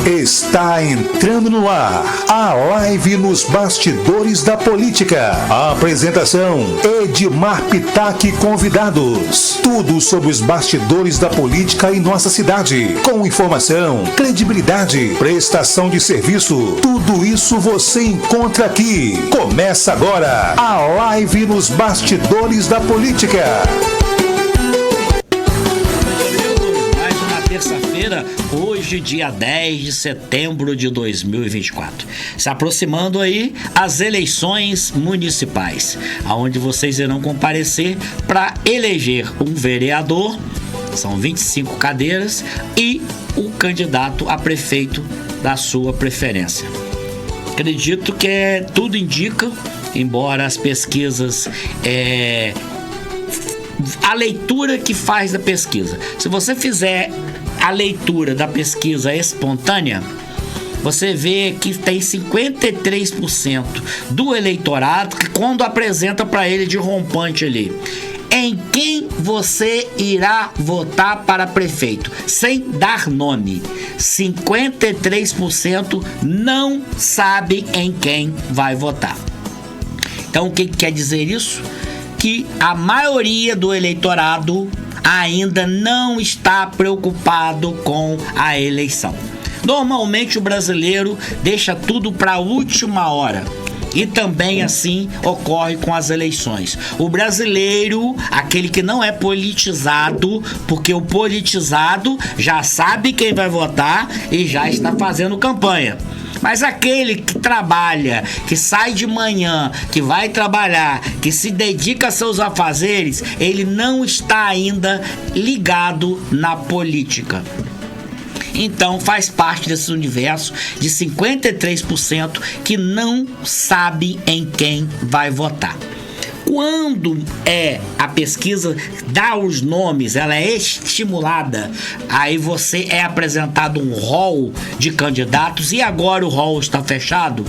Está entrando no ar a live nos bastidores da política. A apresentação: Edmar Pitachi convidados. Tudo sobre os bastidores da política em nossa cidade. Com informação, credibilidade, prestação de serviço. Tudo isso você encontra aqui. Começa agora a live nos bastidores da política. Terça-feira, hoje, dia 10 de setembro de 2024. Se aproximando aí as eleições municipais, aonde vocês irão comparecer para eleger um vereador, são 25 cadeiras, e o candidato a prefeito da sua preferência. Acredito que tudo indica, embora as pesquisas a leitura que faz da pesquisa. Se você fizer a leitura da pesquisa espontânea, você vê que tem 53% do eleitorado que, quando apresenta para ele de rompante ali, em quem você irá votar para prefeito, sem dar nome, 53% não sabe em quem vai votar. Então, o que quer dizer isso? Que a maioria do eleitorado ainda não está preocupado com a eleição. Normalmente o brasileiro deixa tudo para a última hora. E também assim ocorre com as eleições. O brasileiro, aquele que não é politizado, porque o politizado já sabe quem vai votar e já está fazendo campanha. Mas aquele que trabalha, que sai de manhã, que vai trabalhar, que se dedica a seus afazeres, ele não está ainda ligado na política. Então faz parte desse universo de 53% que não sabe em quem vai votar. Quando a pesquisa dá os nomes, ela é estimulada, aí você é apresentado um rol de candidatos e agora o rol está fechado.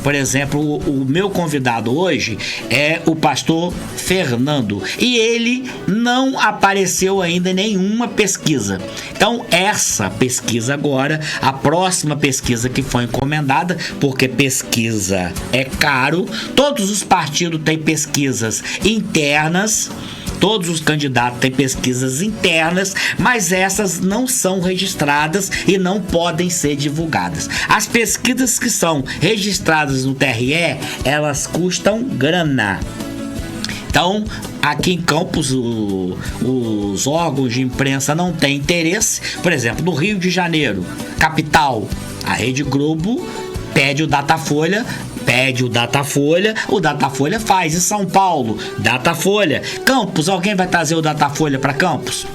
Por exemplo, o meu convidado hoje é o pastor Fernando e ele não apareceu ainda em nenhuma pesquisa. Então, essa pesquisa agora, a próxima pesquisa que foi encomendada, porque pesquisa é caro, todos os partidos têm pesquisas internas. Todos os candidatos têm pesquisas internas, mas essas não são registradas e não podem ser divulgadas. As pesquisas que são registradas no TRE, elas custam grana. Então, aqui em Campos, os órgãos de imprensa não têm interesse. Por exemplo, no Rio de Janeiro, capital, a Rede Globo pede o Datafolha, o Datafolha faz. Em São Paulo, Datafolha. Campos, alguém vai trazer o Datafolha para Campos?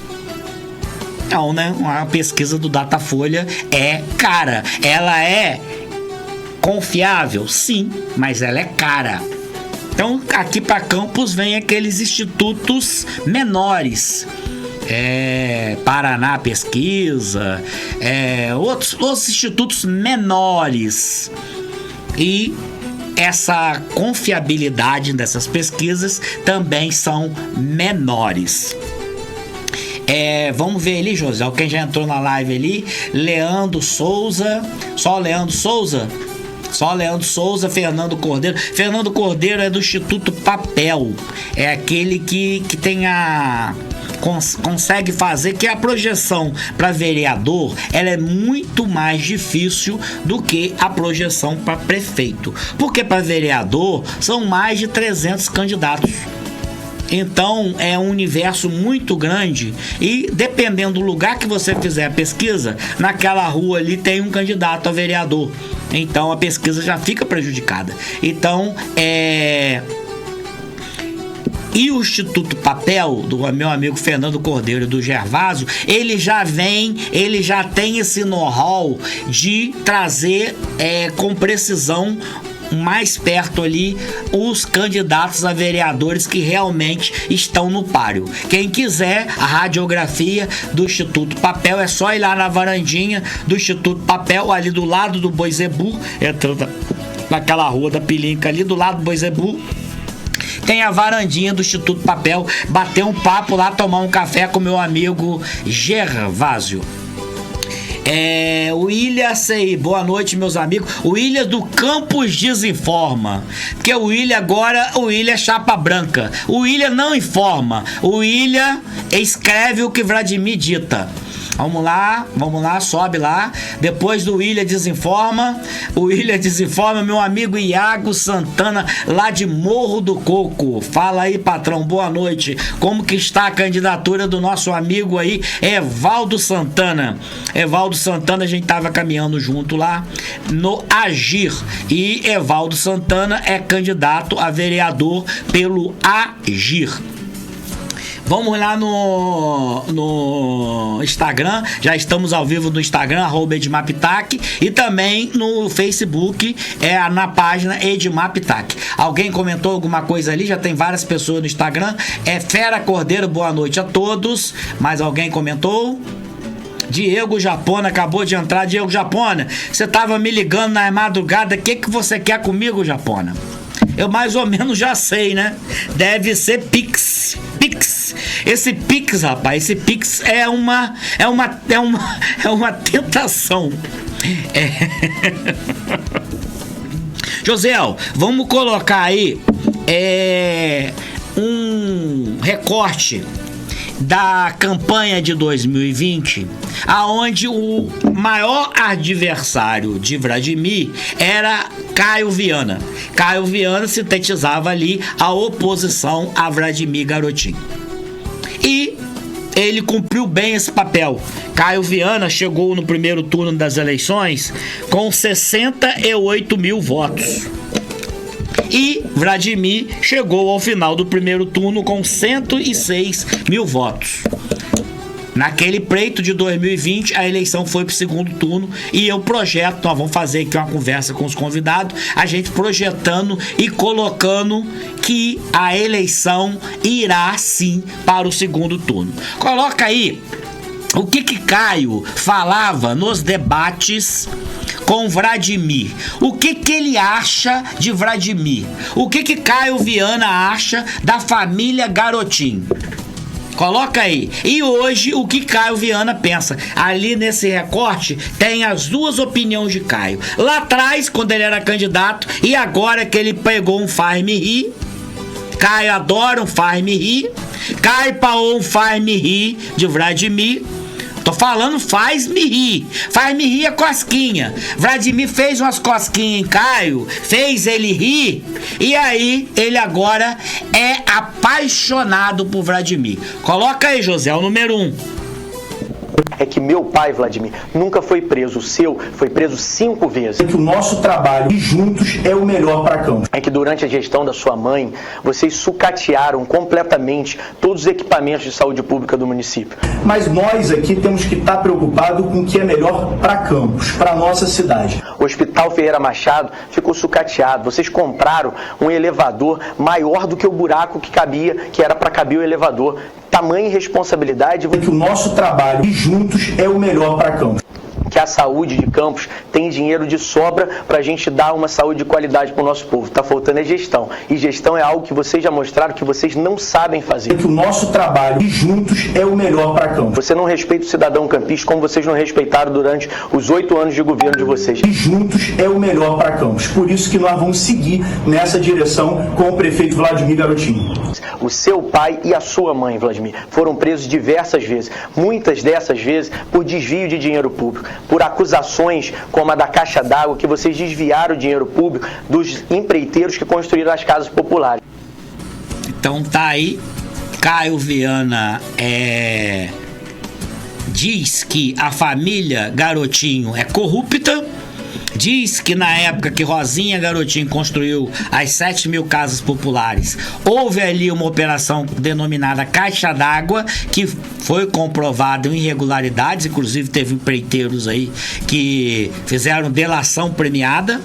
Não, né? A pesquisa do Datafolha é cara. Ela é confiável? Sim, mas ela é cara. Então, aqui para Campos vem aqueles institutos menores. Paraná Pesquisa, outros institutos menores. E essa confiabilidade dessas pesquisas também são menores. Vamos ver ali, José, quem já entrou na live ali, Leandro Souza, só Leandro Souza, Fernando Cordeiro. Fernando Cordeiro é do Instituto Papel, é aquele que tem consegue fazer que a projeção para vereador ela é muito mais difícil do que a projeção para prefeito, porque para vereador são mais de 300 candidatos. Então é um universo muito grande e dependendo do lugar que você fizer a pesquisa, naquela rua ali tem um candidato a vereador, então a pesquisa já fica prejudicada. Então E o Instituto Papel, do meu amigo Fernando Cordeiro e do Gervásio, ele já tem esse know-how de trazer com precisão mais perto ali os candidatos a vereadores que realmente estão no páreo. Quem quiser a radiografia do Instituto Papel, é só ir lá na varandinha do Instituto Papel, ali do lado do Boi Zebu, entrando naquela rua da Pilinca ali, do lado do Boi Zebu. Tem a varandinha do Instituto Papel, bater um papo lá, tomar um café com meu amigo Gervásio. O William Sei, boa noite, meus amigos. O William do Campos desinforma. Porque o William é chapa branca. O William não informa. O William escreve o que Vladimir dita. Vamos lá, sobe lá. Depois do William desinforma, meu amigo Iago Santana, lá de Morro do Coco. Fala aí, patrão, boa noite. Como que está a candidatura do nosso amigo aí, Evaldo Santana? Evaldo Santana, a gente tava caminhando junto lá no Agir. E Evaldo Santana é candidato a vereador pelo Agir. Vamos lá no Instagram, já estamos ao vivo no Instagram, @edmapitac, e também no Facebook, na página Edmapitac. Alguém comentou alguma coisa ali? Já tem várias pessoas no Instagram. Fera Cordeiro, boa noite a todos. Mais alguém comentou? Diego Japona acabou de entrar. Diego Japona, você tava me ligando na madrugada, o que você quer comigo, Japona? Eu mais ou menos já sei, né? Deve ser Pix. Esse Pix, rapaz, é uma tentação. Josiel, vamos colocar aí um recorte da campanha de 2020, aonde o maior adversário de Vladimir era Caio Viana. Caio Viana sintetizava ali a oposição a Vladimir Garotinho. E ele cumpriu bem esse papel. Caio Viana chegou no primeiro turno das eleições com 68 mil votos. E Vladimir chegou ao final do primeiro turno com 106 mil votos. Naquele pleito de 2020, a eleição foi para o segundo turno e eu projeto, nós vamos fazer aqui uma conversa com os convidados, a gente projetando e colocando que a eleição irá sim para o segundo turno. Coloca aí o que Caio falava nos debates com Vladimir. O que ele acha de Vladimir? O que Caio Viana acha da família Garotinho? Coloca aí. E hoje, o que Caio Viana pensa? Ali nesse recorte, tem as duas opiniões de Caio. Lá atrás, quando ele era candidato, e agora que ele pegou um faz-me rir. Caio adora um faz-me rir. Caio paou um faz-me rir de Vladimir. Tô falando faz-me rir. Faz-me rir é cosquinha. Vladimir fez umas cosquinhas em Caio, fez ele rir, e aí ele agora é apaixonado por Vladimir. Coloca aí, José, o número 1. É que meu pai, Vladimir, nunca foi preso. O seu foi preso 5 vezes. É que o nosso trabalho e juntos é o melhor para Campos. É que durante a gestão da sua mãe, vocês sucatearam completamente todos os equipamentos de saúde pública do município. Mas nós aqui temos que estar preocupados com o que é melhor para Campos, para nossa cidade. O Hospital Ferreira Machado ficou sucateado. Vocês compraram um elevador maior do que o buraco que cabia, que era para caber o elevador. Tamanha irresponsabilidade. É que o nosso trabalho e juntos é o melhor para Campos. Que a saúde de Campos tem dinheiro de sobra para a gente dar uma saúde de qualidade para o nosso povo. Está faltando é gestão. E gestão é algo que vocês já mostraram que vocês não sabem fazer. É que o nosso trabalho e juntos é o melhor para Campos. Você não respeita o cidadão campista como vocês não respeitaram durante os 8 anos de governo de vocês. E juntos é o melhor para Campos. Por isso que nós vamos seguir nessa direção com o prefeito Vladimir Garotinho. O seu pai e a sua mãe, Vladimir, foram presos diversas vezes. Muitas dessas vezes por desvio de dinheiro público. Por acusações como a da Caixa d'Água, que vocês desviaram o dinheiro público dos empreiteiros que construíram as casas populares. Então tá aí, Caio Viana diz que a família Garotinho é corrupta, diz que na época que Rosinha Garotinho construiu as 7 mil casas populares, houve ali uma operação denominada Caixa d'Água, que foi comprovada irregularidades, inclusive teve empreiteiros aí que fizeram delação premiada.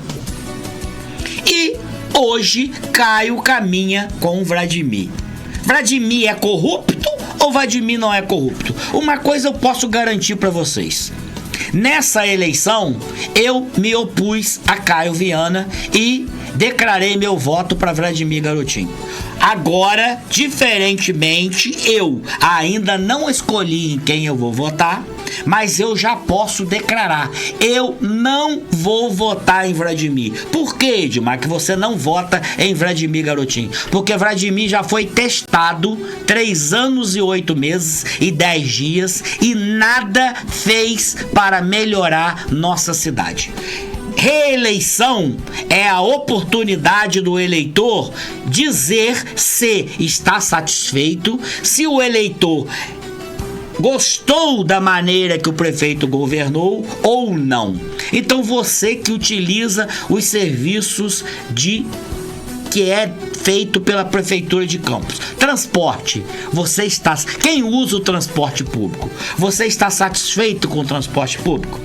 E hoje Caio caminha com Vladimir. Vladimir é corrupto ou Vladimir não é corrupto? Uma coisa eu posso garantir para vocês. Nessa eleição, eu me opus a Caio Viana e declarei meu voto para Vladimir Garotinho. Agora, diferentemente, eu ainda não escolhi em quem eu vou votar, mas eu já posso declarar: eu não vou votar em Vladimir. Por que, Edmar, que você não vota em Vladimir Garotinho? Porque Vladimir já foi testado 3 anos e 8 meses e 10 dias e nada fez para melhorar nossa cidade. Reeleição é a oportunidade do eleitor dizer se está satisfeito, se o eleitor gostou da maneira que o prefeito governou ou não. Então você que utiliza os serviços que é feito pela Prefeitura de Campos. Transporte. Quem usa o transporte público? Você está satisfeito com o transporte público?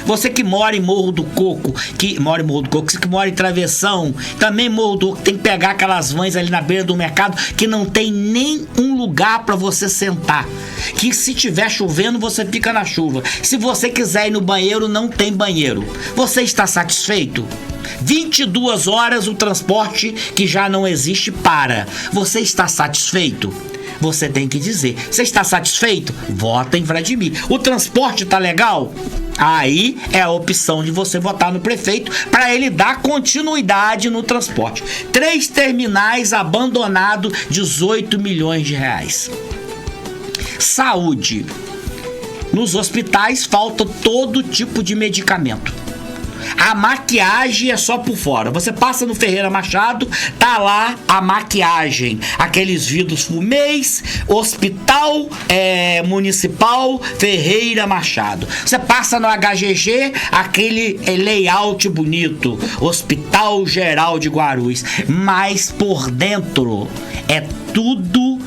Você que mora em Morro do Coco, você que mora em Travessão, também Morro do Coco, tem que pegar aquelas vans ali na beira do mercado que não tem nem um lugar para você sentar. Que se tiver chovendo, você fica na chuva. Se você quiser ir no banheiro, não tem banheiro. Você está satisfeito? 22 horas o transporte que já não existe para. Você está satisfeito? Você tem que dizer. Você está satisfeito? Vota em Vladimir. O transporte tá legal? Aí é a opção de você votar no prefeito para ele dar continuidade no transporte. 3 terminais abandonados, 18 milhões de reais. Saúde. Nos hospitais falta todo tipo de medicamento. A maquiagem é só por fora. Você passa no Ferreira Machado, tá lá a maquiagem, aqueles vidros fumês, Hospital Municipal Ferreira Machado. Você passa no HGG, aquele layout bonito, Hospital Geral de Guarulhos. Mas por dentro é tudo.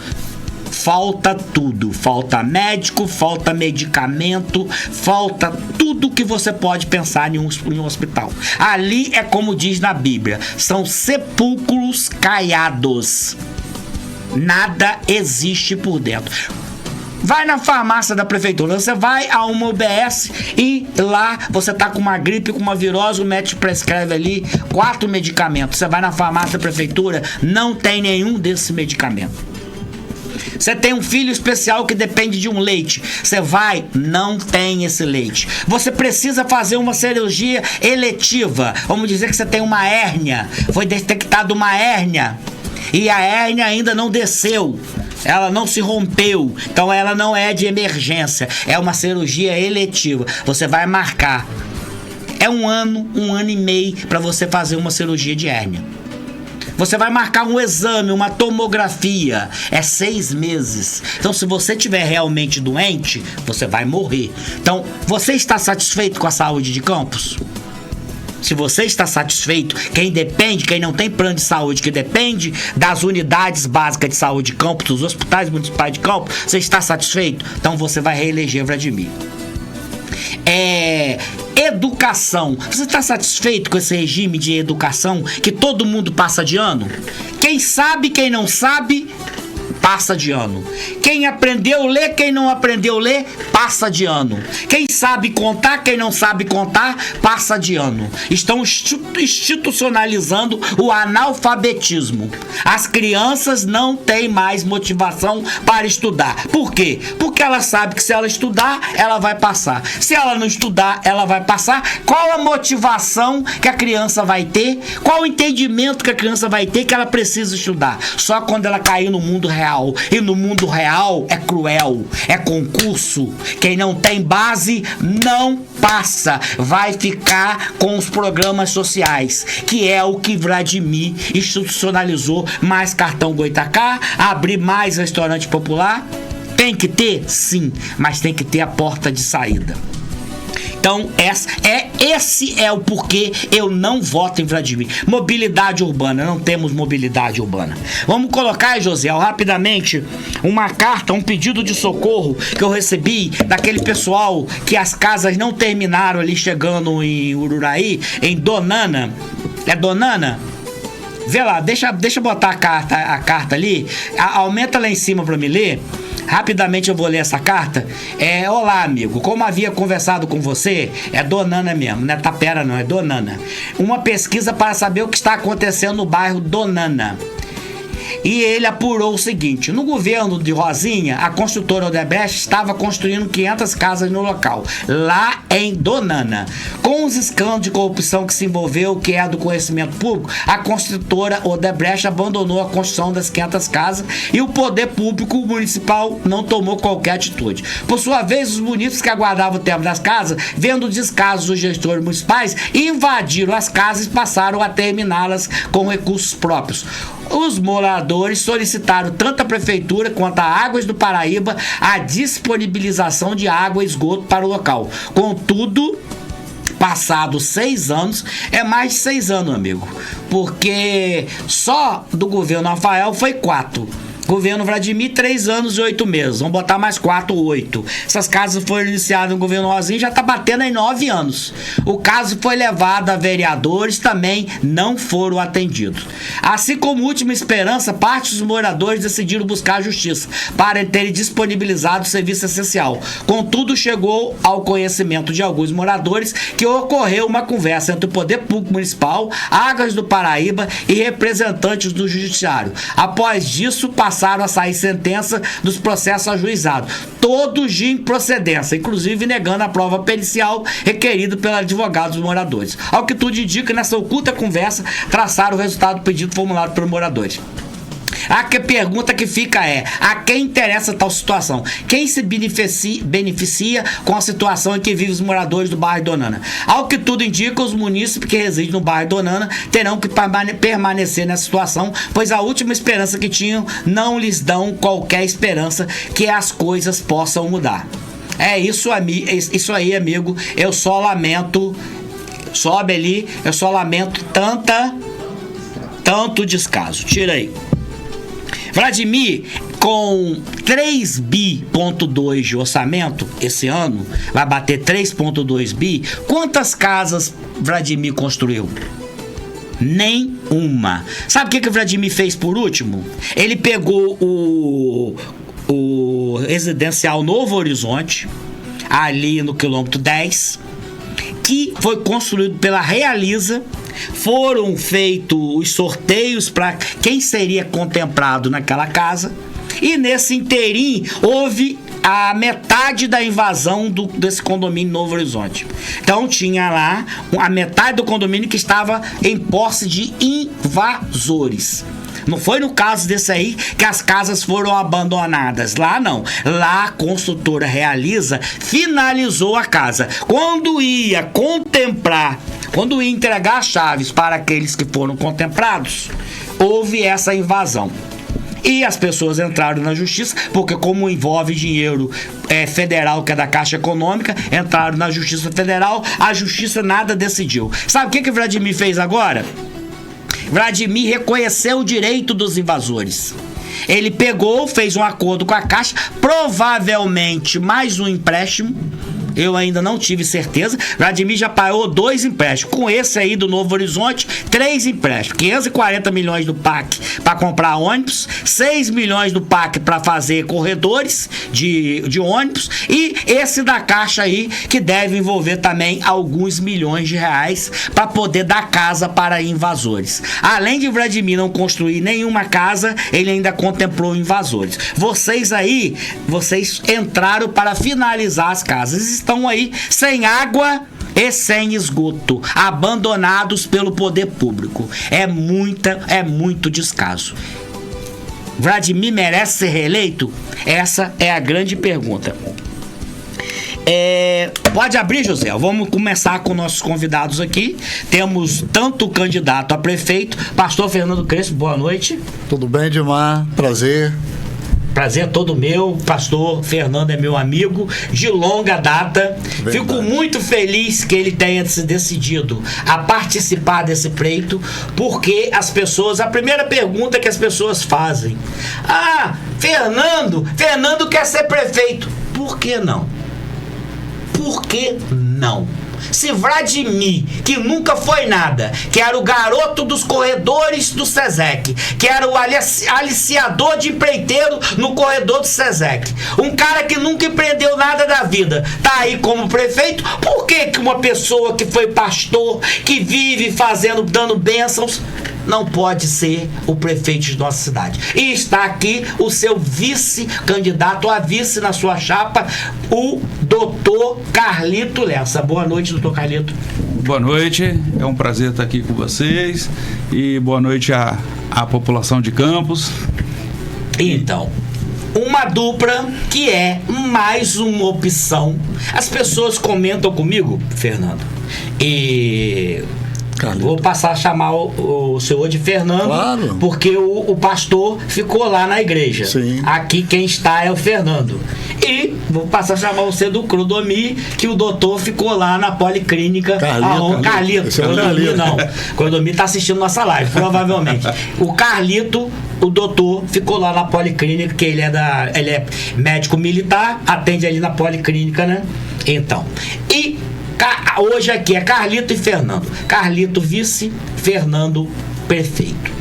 Falta tudo, falta médico, falta medicamento, falta tudo que você pode pensar em um hospital. Ali é como diz na Bíblia, são sepulcros caiados. Nada existe por dentro. Vai na farmácia da prefeitura, você vai a uma UBS e lá você tá com uma gripe, com uma virose, o médico prescreve ali 4 medicamentos. Você vai na farmácia da prefeitura, não tem nenhum desses medicamentos. Você tem um filho especial que depende de um leite. Você vai, não tem esse leite. Você precisa fazer uma cirurgia eletiva. Vamos dizer que você tem uma hérnia. Foi detectada uma hérnia. E a hérnia ainda não desceu. Ela não se rompeu. Então ela não é de emergência. É uma cirurgia eletiva. Você vai marcar. É 1 ano, 1 ano e meio para você fazer uma cirurgia de hérnia. Você vai marcar um exame, uma tomografia. É 6 meses. Então, se você estiver realmente doente, você vai morrer. Então, você está satisfeito com a saúde de Campos? Se você está satisfeito, quem não tem plano de saúde, que depende das unidades básicas de saúde de Campos, dos hospitais municipais de Campos, você está satisfeito? Então, você vai reeleger Vladimir. Educação. Você está satisfeito com esse regime de educação que todo mundo passa de ano? Quem sabe, quem não sabe, passa de ano. Quem aprendeu a ler, quem não aprendeu a ler, passa de ano. Quem sabe contar, quem não sabe contar, passa de ano. Estão institucionalizando o analfabetismo. As crianças não têm mais motivação para estudar. Por quê? Porque ela sabe que se ela estudar, ela vai passar. Se ela não estudar, ela vai passar. Qual a motivação que a criança vai ter? Qual o entendimento que a criança vai ter que ela precisa estudar? Só quando ela cair no mundo real. E no mundo real é cruel, é concurso. Quem não tem base não passa, vai ficar com os programas sociais, que é o que Vladimir institucionalizou. Mais cartão Goitacá, abrir mais restaurante popular. Tem que ter? Sim, mas tem que ter a porta de saída. Então, esse é o porquê eu não voto em Vladimir. Mobilidade urbana, não temos mobilidade urbana. Vamos colocar, Josiel, rapidamente, uma carta, um pedido de socorro que eu recebi daquele pessoal que as casas não terminaram ali chegando em Ururaí, em Donana. É Donana? Vê lá, deixa eu botar a carta ali, aumenta lá em cima para me ler. Rapidamente eu vou ler essa carta. Olá, amigo. Como havia conversado com você, é Donana mesmo, não é Tapera não, é Donana. Uma pesquisa para saber o que está acontecendo no bairro Donana. E ele apurou o seguinte: no governo de Rosinha, a construtora Odebrecht estava construindo 500 casas no local, lá em Donana. Com os escândalos de corrupção que se envolveu, que é do conhecimento público, a construtora Odebrecht abandonou a construção das 500 casas e o poder público municipal não tomou qualquer atitude. Por sua vez, os munícipes que aguardavam o tempo das casas, vendo o descaso dos gestores municipais, invadiram as casas e passaram a terminá-las com recursos próprios. Os moradores solicitaram tanto a prefeitura quanto a Águas do Paraíba a disponibilização de água e esgoto para o local. Contudo, passados 6 anos, é mais de 6 anos, amigo, porque só do governo Rafael foi 4. Governo Vladimir, 3 anos e 8 meses. Vamos botar mais 4, 8. Essas casas foram iniciadas no governo Rosinha, já está batendo em 9 anos. O caso foi levado a vereadores, também não foram atendidos. Assim como última esperança, parte dos moradores decidiram buscar a justiça para terem disponibilizado o serviço essencial. Contudo, chegou ao conhecimento de alguns moradores que ocorreu uma conversa entre o Poder Público Municipal, Águas do Paraíba e representantes do Judiciário. Após disso, passaram a sair sentença dos processos ajuizados, todos de improcedência, inclusive negando a prova pericial requerida pelo advogado dos moradores. Ao que tudo indica, nessa oculta conversa, traçaram o resultado do pedido formulado pelos moradores. A pergunta que fica é: a quem interessa tal situação? Quem se beneficia com a situação em que vivem os moradores do bairro Donana? Ao que tudo indica, os munícipes que residem no bairro Donana terão que permanecer nessa situação, pois a última esperança que tinham não lhes dão qualquer esperança que as coisas possam mudar. É isso aí, amigo. Eu só lamento. Sobe ali. Eu só lamento tanto descaso. Tira aí. Vladimir, com 3,2 bi de orçamento esse ano, vai bater 3,2 bi. Quantas casas Vladimir construiu? Nenhuma. Sabe o que o Vladimir fez por último? Ele pegou o residencial Novo Horizonte, ali no quilômetro 10, que foi construído pela Realiza. Foram feitos os sorteios para quem seria contemplado naquela casa, e nesse inteirinho houve a metade da invasão desse condomínio Novo Horizonte. Então tinha lá a metade do condomínio que estava em posse de invasores. Não foi no caso desse aí que as casas foram abandonadas. Lá não. Lá a construtora Realiza finalizou a casa. Quando ia entregar as chaves para aqueles que foram contemplados, houve essa invasão. E as pessoas entraram na justiça, porque como envolve dinheiro federal, que é da Caixa Econômica, entraram na Justiça Federal, a justiça nada decidiu. Sabe o que Vladimir fez agora? Vladimir reconheceu o direito dos invasores. Ele fez um acordo com a Caixa, provavelmente mais um empréstimo. Eu ainda não tive certeza. Vladimir já pagou 2 empréstimos. Com esse aí do Novo Horizonte, 3 empréstimos. 540 milhões do PAC para comprar ônibus, 6 milhões do PAC para fazer corredores de ônibus, e esse da Caixa aí, que deve envolver também alguns milhões de reais para poder dar casa para invasores. Além de Vladimir não construir nenhuma casa, ele ainda contemplou invasores. Vocês entraram para finalizar as casas. Estão aí sem água e sem esgoto, abandonados pelo poder público. É muito descaso. Vladimir merece ser reeleito? Essa é a grande pergunta. Pode abrir, José. Vamos começar com nossos convidados aqui. Temos tanto o candidato a prefeito, pastor Fernando Crespo, boa noite. Tudo bem, Edmar? Prazer é todo meu. Pastor Fernando é meu amigo de longa data. Verdade. Fico muito feliz que ele tenha se decidido a participar desse pleito, porque a primeira pergunta que as pessoas fazem: Fernando quer ser prefeito. Por que não? por que não? Se Vladimir, que nunca foi nada, que era o garoto dos corredores do SESEC, que era o aliciador de empreiteiro no corredor do SESEC, um cara que nunca empreendeu nada da vida, tá aí como prefeito, por que uma pessoa que foi pastor, que vive dando bênçãos, não pode ser o prefeito de nossa cidade? E está aqui o seu vice-candidato a vice na sua chapa, o doutor Carlito Lessa. Boa noite, doutor Carlito. Boa noite, é um prazer estar aqui com vocês e boa noite à população de Campos. Então, uma dupla que é mais uma opção. As pessoas comentam comigo, Fernando, e... Carlito. Vou passar a chamar o senhor de Fernando, claro, porque o pastor ficou lá na igreja. Sim. Aqui quem está é o Fernando. E vou passar a chamar você do Clodomir, que o doutor ficou lá na Policlínica. Carlito. Clodomir não. Clodomir está assistindo nossa live, provavelmente. O Carlito, o doutor, ficou lá na Policlínica, que ele é médico militar, atende ali na Policlínica, né? Então. E hoje aqui é Carlito e Fernando. Carlito vice, Fernando prefeito.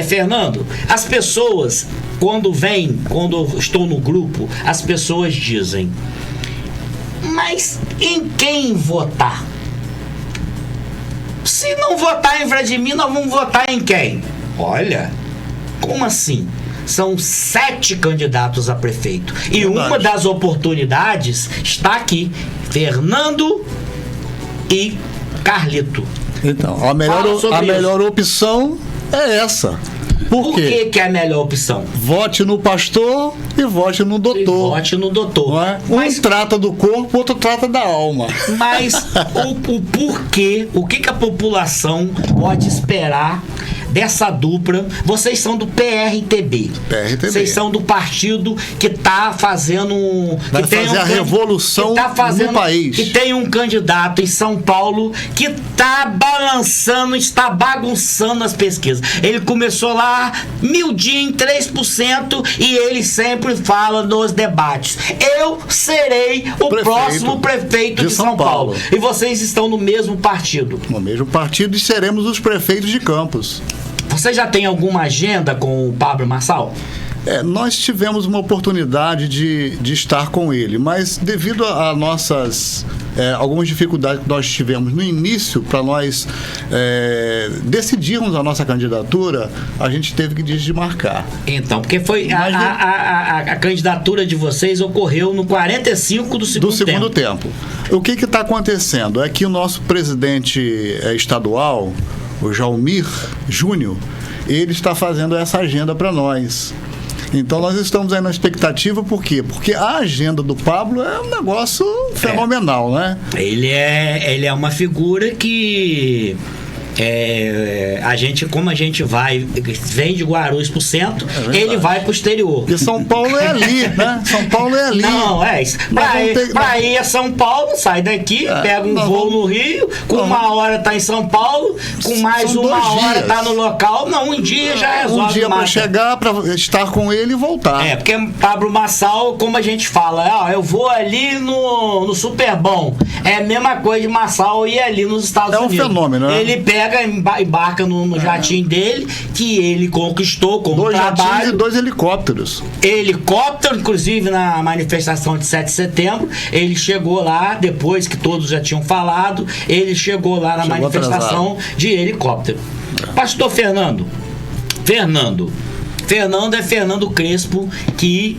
Fernando, as pessoas, quando eu estou no grupo, as pessoas dizem: mas em quem votar? Se não votar em Vladimir, nós vamos votar em quem? Olha, como assim? São 7 candidatos a prefeito. E uma das oportunidades está aqui: Fernando e Carlito. Então, a melhor opção é essa. Por quê? Que é a melhor opção? Vote no pastor e vote no doutor. Vote no doutor. Não é? Um trata do corpo, outro trata da alma. Mas o porquê, o que a população pode esperar dessa dupla? Vocês são do PRTB. Vocês são do partido que está fazendo... Vai fazer a revolução no país. Que tem um candidato em São Paulo que está balançando, está bagunçando as pesquisas. Ele começou lá, miudinho, 3%, e ele sempre fala nos debates: eu serei o próximo prefeito de São Paulo. E vocês estão no mesmo partido. No mesmo partido, e seremos os prefeitos de Campos. Você já tem alguma agenda com o Pablo Marçal? Nós tivemos uma oportunidade de estar com ele, mas devido a nossas algumas dificuldades que nós tivemos no início, para nós decidirmos a nossa candidatura, a gente teve que desmarcar. Então, porque foi a candidatura de vocês ocorreu no 45 do segundo tempo. O que está acontecendo? É que o nosso presidente estadual, o Jaumir Júnior, ele está fazendo essa agenda para nós. Então nós estamos aí na expectativa. Por quê? Porque a agenda do Pablo é um negócio fenomenal, né? Ele é uma figura que como a gente vem de Guarulhos pro centro, ele vai pro exterior. E São Paulo é ali, né? São Paulo é ali. Não, isso. Pra ir a São Paulo, sai daqui, pega um voo no Rio, com 1 hora tá em São Paulo, com mais 1 hora tá no local. Não, um dia já resolve. Um dia para chegar, para estar com ele e voltar. Porque Pablo Marçal, como a gente fala, eu vou ali no Super Bom. É a mesma coisa de Marçal ir ali nos Estados Unidos. É um fenômeno, né? Ele embarca no jatinho dele, que ele conquistou com 2 trabalho. jatinhos e 2 helicópteros. Helicóptero, inclusive na manifestação de 7 de setembro, ele chegou lá, depois que todos já tinham falado, ele chegou lá na manifestação de helicóptero. Pastor Fernando é Fernando Crespo, que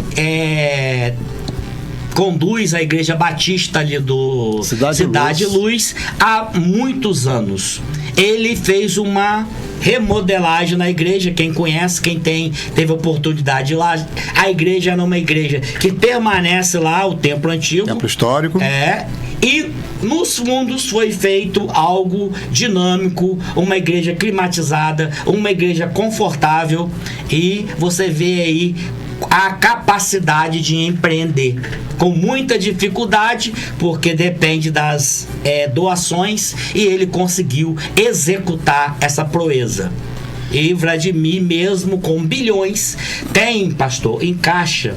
conduz a Igreja Batista ali do Cidade Luz há muitos anos. Ele fez uma remodelagem na igreja. Quem conhece, quem teve oportunidade lá, a igreja era uma igreja que permanece lá, o templo antigo, templo histórico, e nos fundos foi feito algo dinâmico, uma igreja climatizada, uma igreja confortável, e você vê aí a capacidade de empreender, com muita dificuldade, porque depende das doações, e ele conseguiu executar essa proeza. E Vladimir, mesmo com bilhões, tem, pastor, em caixa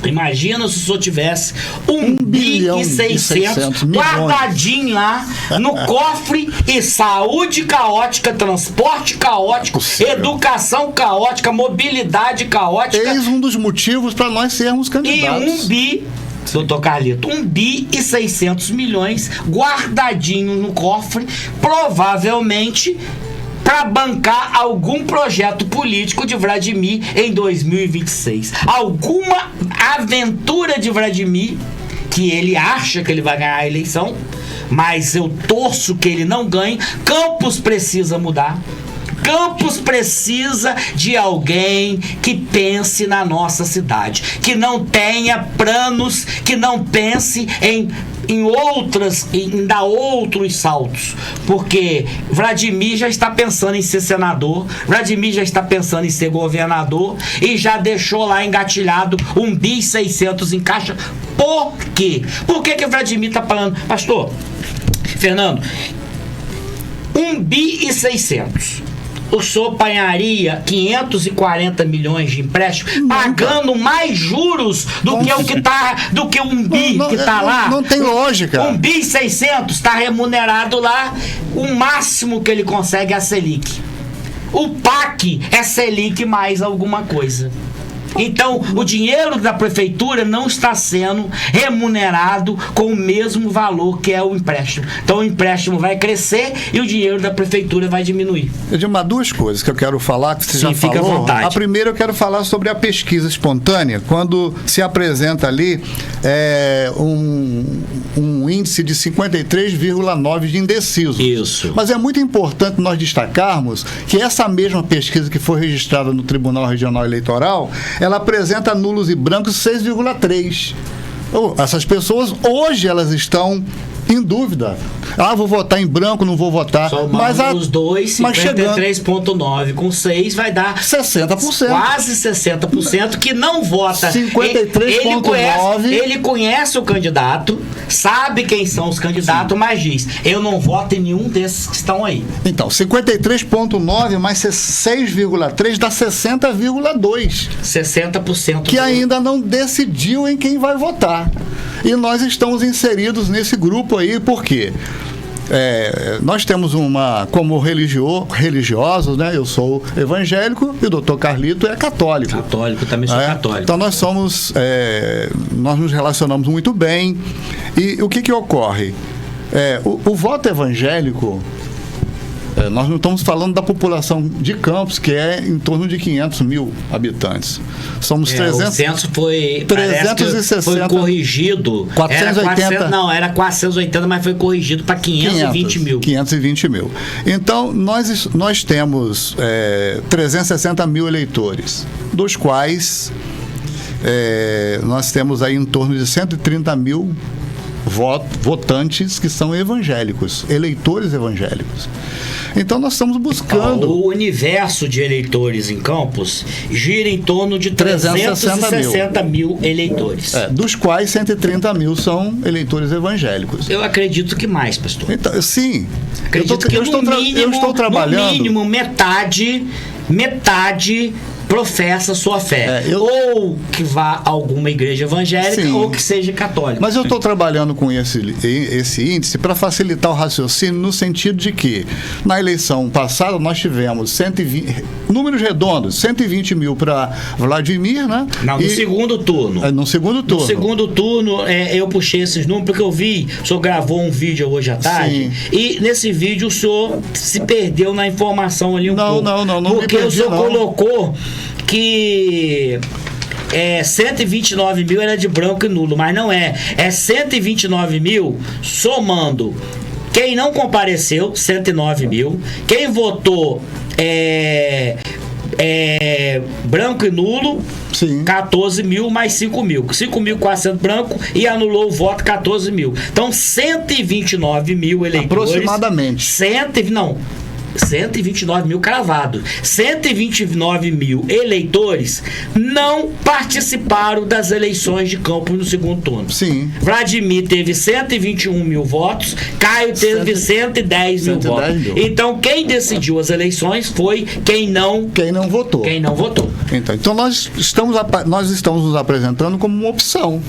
Imagina se o senhor tivesse 1 bilhão e 600 guardadinho lá no cofre, e saúde caótica, transporte caótico, educação caótica, mobilidade caótica. Eis um dos motivos para nós sermos candidatos. Doutor Carlito, 1 bi e 600 milhões guardadinho no cofre, provavelmente para bancar algum projeto político de Vladimir em 2026. Alguma aventura de Vladimir, que ele acha que ele vai ganhar a eleição, mas eu torço que ele não ganhe. Campos precisa mudar. Campos precisa de alguém que pense na nossa cidade, que não tenha planos, que não pense em dar outros saltos, porque Vladimir já está pensando em ser senador, Vladimir já está pensando em ser governador e já deixou lá engatilhado 1 bi e 600 em caixa. Por quê? Por que Vladimir está falando? Pastor Fernando, 1 bi e 600. O senhor apanharia 540 milhões de empréstimo, pagando mais juros do que 1 bi que está lá. Não tem lógica. 1 bi e 600 está remunerado lá. O máximo que ele consegue é a Selic. O PAC é Selic mais alguma coisa. Então, o dinheiro da prefeitura não está sendo remunerado com o mesmo valor que é o empréstimo. Então, o empréstimo vai crescer e o dinheiro da prefeitura vai diminuir. Edmar, duas coisas que eu quero falar, que você já fica falou. À vontade. A primeira, eu quero falar sobre a pesquisa espontânea, quando se apresenta ali um índice de 53,9 de indeciso. Isso. Mas é muito importante nós destacarmos que essa mesma pesquisa que foi registrada no Tribunal Regional Eleitoral, ela apresenta nulos e brancos 6,3. Essas pessoas, hoje, elas estão em dúvida. Vou votar em branco, não vou votar. Mas os dois, 53,9 com 6 vai dar 60%. Quase 60% que não vota. 53,9. Ele conhece o candidato, sabe quem são os candidatos, mas diz: eu não voto em nenhum desses que estão aí. Então, 53,9 mais 6,3 dá 60,2. 60%. Que ainda não decidiu em quem vai votar. E nós estamos inseridos nesse grupo aí, por quê? Nós temos como religiosos, né? Eu sou evangélico e o doutor Carlito é católico. Católico, também sou católico. Então nós nos relacionamos muito bem. E o que ocorre? O voto evangélico, nós não estamos falando da população de Campos, que é em torno de 500 mil habitantes. Somos 300. O censo foi 360. Foi corrigido. 480. Era 480, mas foi corrigido para 520 mil. 520 mil. Então, nós temos 360 mil eleitores, dos quais nós temos aí em torno de 130 mil votantes que são evangélicos, eleitores evangélicos. Então nós estamos buscando... O universo de eleitores em Campos gira em torno de 360 mil eleitores. Dos quais 130 mil são eleitores evangélicos. Eu acredito que mais, pastor. Então, sim. Acredito que eu estou trabalhando... No mínimo, metade professa sua fé. Ou que vá a alguma igreja evangélica, sim, ou que seja católica. Mas eu estou trabalhando com esse índice para facilitar o raciocínio, no sentido de que na eleição passada nós tivemos 120, números redondos, 120 mil para Vladimir, né? Não, no segundo turno. No segundo turno. No segundo turno, eu puxei esses números porque eu vi, o senhor gravou um vídeo hoje à tarde, sim, e nesse vídeo o senhor se perdeu na informação ali pouco. Não porque me perdi, o senhor colocou que 129 mil era de branco e nulo, mas não é 129 mil somando quem não compareceu, 109 mil, quem votou branco e nulo, sim, 14 mil mais 5 mil 5.400 branco e anulou o voto 14 mil, então 129 mil eleitores aproximadamente. 129 mil cravados. 129 mil eleitores não participaram das eleições de Campos no segundo turno. Sim. Vladimir teve 121 mil votos, Caio teve 110 mil votos. Então, quem decidiu as eleições foi quem não votou. Quem não votou. Então nós estamos nos apresentando como uma opção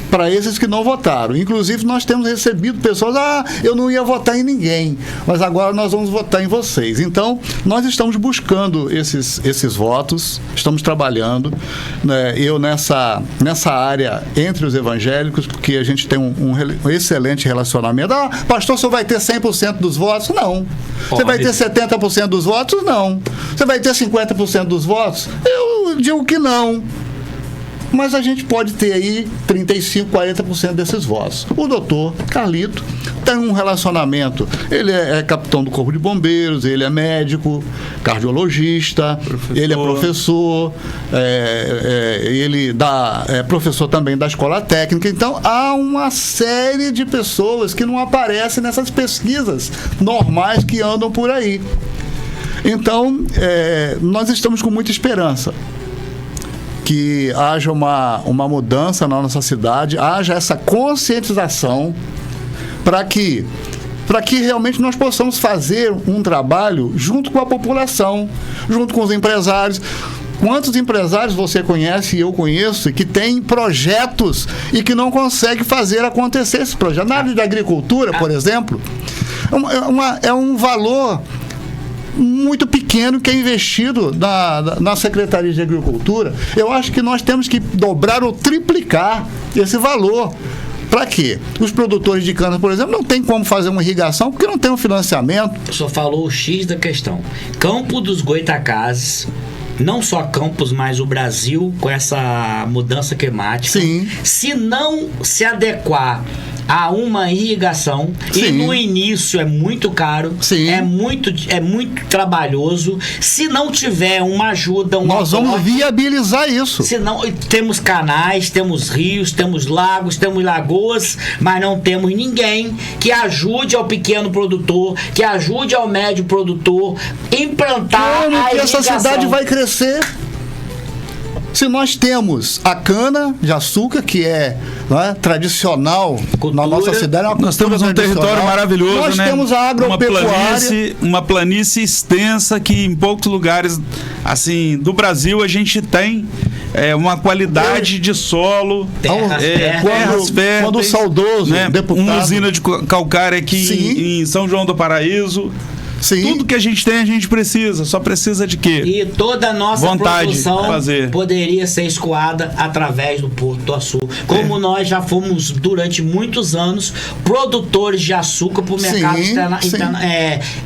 para esses que não votaram. Inclusive, nós temos recebido pessoas, eu não ia votar em ninguém, mas agora nós vamos votar em vocês. Então, nós estamos buscando esses votos, estamos trabalhando, né, eu nessa área entre os evangélicos, porque a gente tem um excelente relacionamento. Pastor, você vai ter 100% dos votos? Não. Você vai ter 70% dos votos? Não. Você vai ter 50% dos votos? Eu digo que não. Mas a gente pode ter aí 35%, 40% desses votos. O doutor Carlito tem um relacionamento, ele é capitão do Corpo de Bombeiros, ele é médico, cardiologista, ele é professor, ele é professor também da escola técnica. Então, há uma série de pessoas que não aparecem nessas pesquisas normais que andam por aí. Então, nós estamos com muita esperança que haja uma mudança na nossa cidade, haja essa conscientização para que realmente nós possamos fazer um trabalho junto com a população, junto com os empresários. Quantos empresários você conhece e eu conheço que têm projetos e que não conseguem fazer acontecer esse projeto? Na área de agricultura, por exemplo, é um valor muito pequeno que é investido na Secretaria de Agricultura. Eu acho que nós temos que dobrar ou triplicar esse valor. Para quê? Os produtores de cana, por exemplo, não tem como fazer uma irrigação porque não tem um financiamento. O senhor falou o X da questão. Campo dos Goitacazes, não só Campos, mas o Brasil, com essa mudança climática, sim, se não se adequar a uma irrigação, sim, e no início é muito caro, sim, é muito trabalhoso, se não tiver uma ajuda, nós vamos viabilizar isso. Se não, temos canais, temos rios, temos lagos, temos lagoas, mas não temos ninguém que ajude ao pequeno produtor, que ajude ao médio produtor implantar como a que irrigação. Essa cidade vai crescer? Se nós temos a cana de açúcar, que é tradicional na nossa cidade, nós temos um território maravilhoso, nós temos a agropecuária, uma planície extensa que em poucos lugares assim do Brasil a gente tem uma qualidade de solo, terras férteis, quando o saudoso deputado, uma usina de calcário aqui em São João do Paraíso. Sim. Tudo que a gente tem, a gente precisa. Só precisa de quê? E toda a nossa vontade produção de fazer. Poderia ser escoada através do Porto do Açúcar. Como nós já fomos, durante muitos anos, produtores de açúcar para o mercado externo.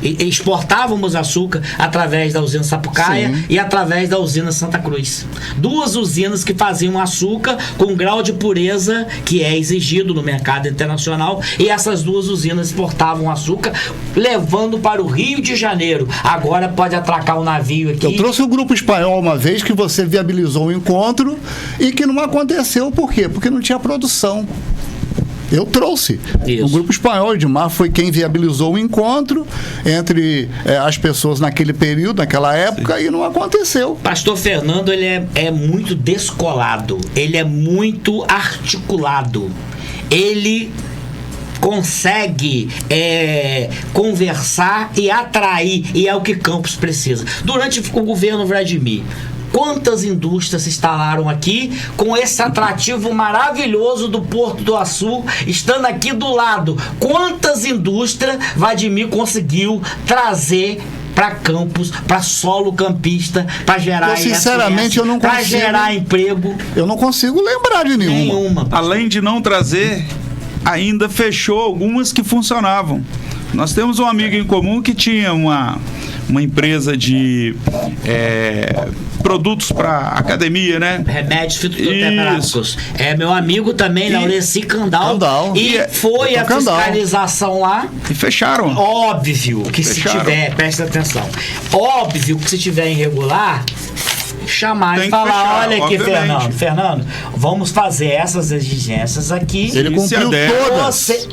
Exportávamos açúcar através da usina Sapucaia e através da usina Santa Cruz. Duas usinas que faziam açúcar com grau de pureza que é exigido no mercado internacional. E essas duas usinas exportavam açúcar, levando para o Rio de Janeiro. Agora pode atracar um navio aqui. Eu trouxe o Grupo Espanhol uma vez que você viabilizou o encontro e que não aconteceu. Por quê? Porque não tinha produção. Eu trouxe. Isso. O Grupo Espanhol, Edmar, foi quem viabilizou o encontro entre as pessoas naquele período, naquela época, e não aconteceu. Pastor Fernando, ele é muito descolado, ele é muito articulado, ele consegue conversar e atrair, e é o que Campos precisa. Durante o governo Vladimir, quantas indústrias se instalaram aqui com esse atrativo maravilhoso do Porto do Açu, estando aqui do lado? Quantas indústrias Vladimir conseguiu trazer para Campos, para solo campista, para gerar sinceramente eu não consigo, para gerar emprego? Eu não consigo lembrar de nenhuma. Além de não trazer, ainda fechou algumas que funcionavam. Nós temos um amigo em comum que tinha uma empresa de produtos para academia, né? Remédios fitoterápicos. É meu amigo também, Laureci Candal. E foi a fiscalização lá. E fecharam. Óbvio que se tiver, presta atenção, óbvio que se tiver irregular, chamar Tem e que falar, fechar, olha aqui, obviamente. Fernando, vamos fazer essas exigências aqui. Ele cumpriu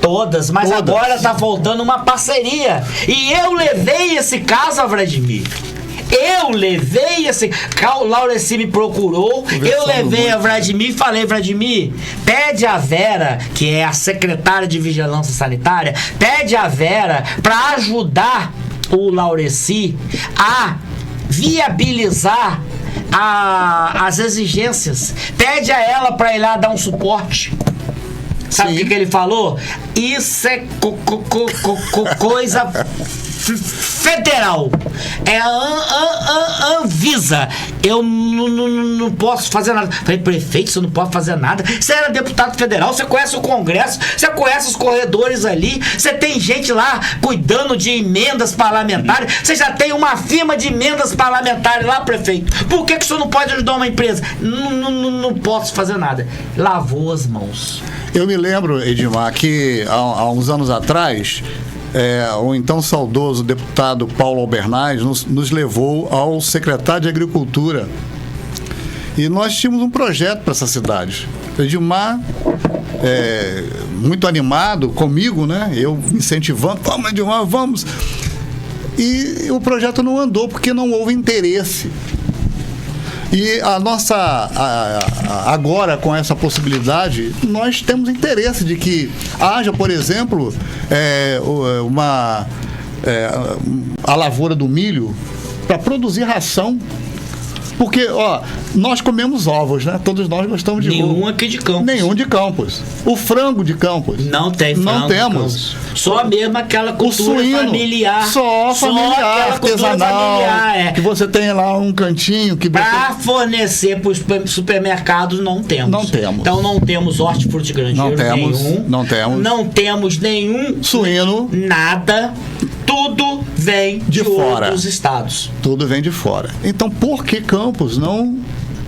Todas, mas Todas. agora tá faltando uma parceria. E eu levei esse caso a Vladimir. O Laureci me procurou, eu levei a Vladimir e falei, Vladimir, pede a Vera, que é a secretária de Vigilância Sanitária, pede a Vera para ajudar o Laureci a viabilizar as exigências. Pede a ela para ir lá dar um suporte. Sabe o que ele falou? Isso é coisa federal. É a Anvisa. Eu não posso fazer nada. Falei, prefeito, você não pode fazer nada. Você era deputado federal, você conhece o Congresso, você conhece os corredores ali, você tem gente lá cuidando de emendas parlamentares, você já tem uma firma de emendas parlamentares lá, prefeito. Por que o senhor não pode ajudar uma empresa? Não posso fazer nada. Lavou as mãos. Eu me lembro, Edmar, que há uns anos atrás, o então saudoso deputado Paulo Albernaz nos levou ao secretário de Agricultura. E nós tínhamos um projeto para essa cidade. Edmar, muito animado comigo, né? Eu incentivando, vamos, Edmar, vamos. E o projeto não andou porque não houve interesse. E agora, com essa possibilidade, nós temos interesse de que haja, por exemplo, a lavoura do milho para produzir ração. Porque, nós comemos ovos, né? Todos nós gostamos de ovo. Nenhum aqui de Campos. Nenhum de Campos. O frango de Campos. Não tem frango. Não temos. Só mesmo aquela cultura o suíno, familiar. Só familiar, artesanal. Familiar, que você tem lá um cantinho que para fornecer para os supermercados não temos. Não temos. Então não temos hortifruti granjeiro nenhum. Não temos. Não temos nenhum suíno. Nada. Tudo vem de fora. Outros estados. Tudo vem de fora. Então, por que Campos não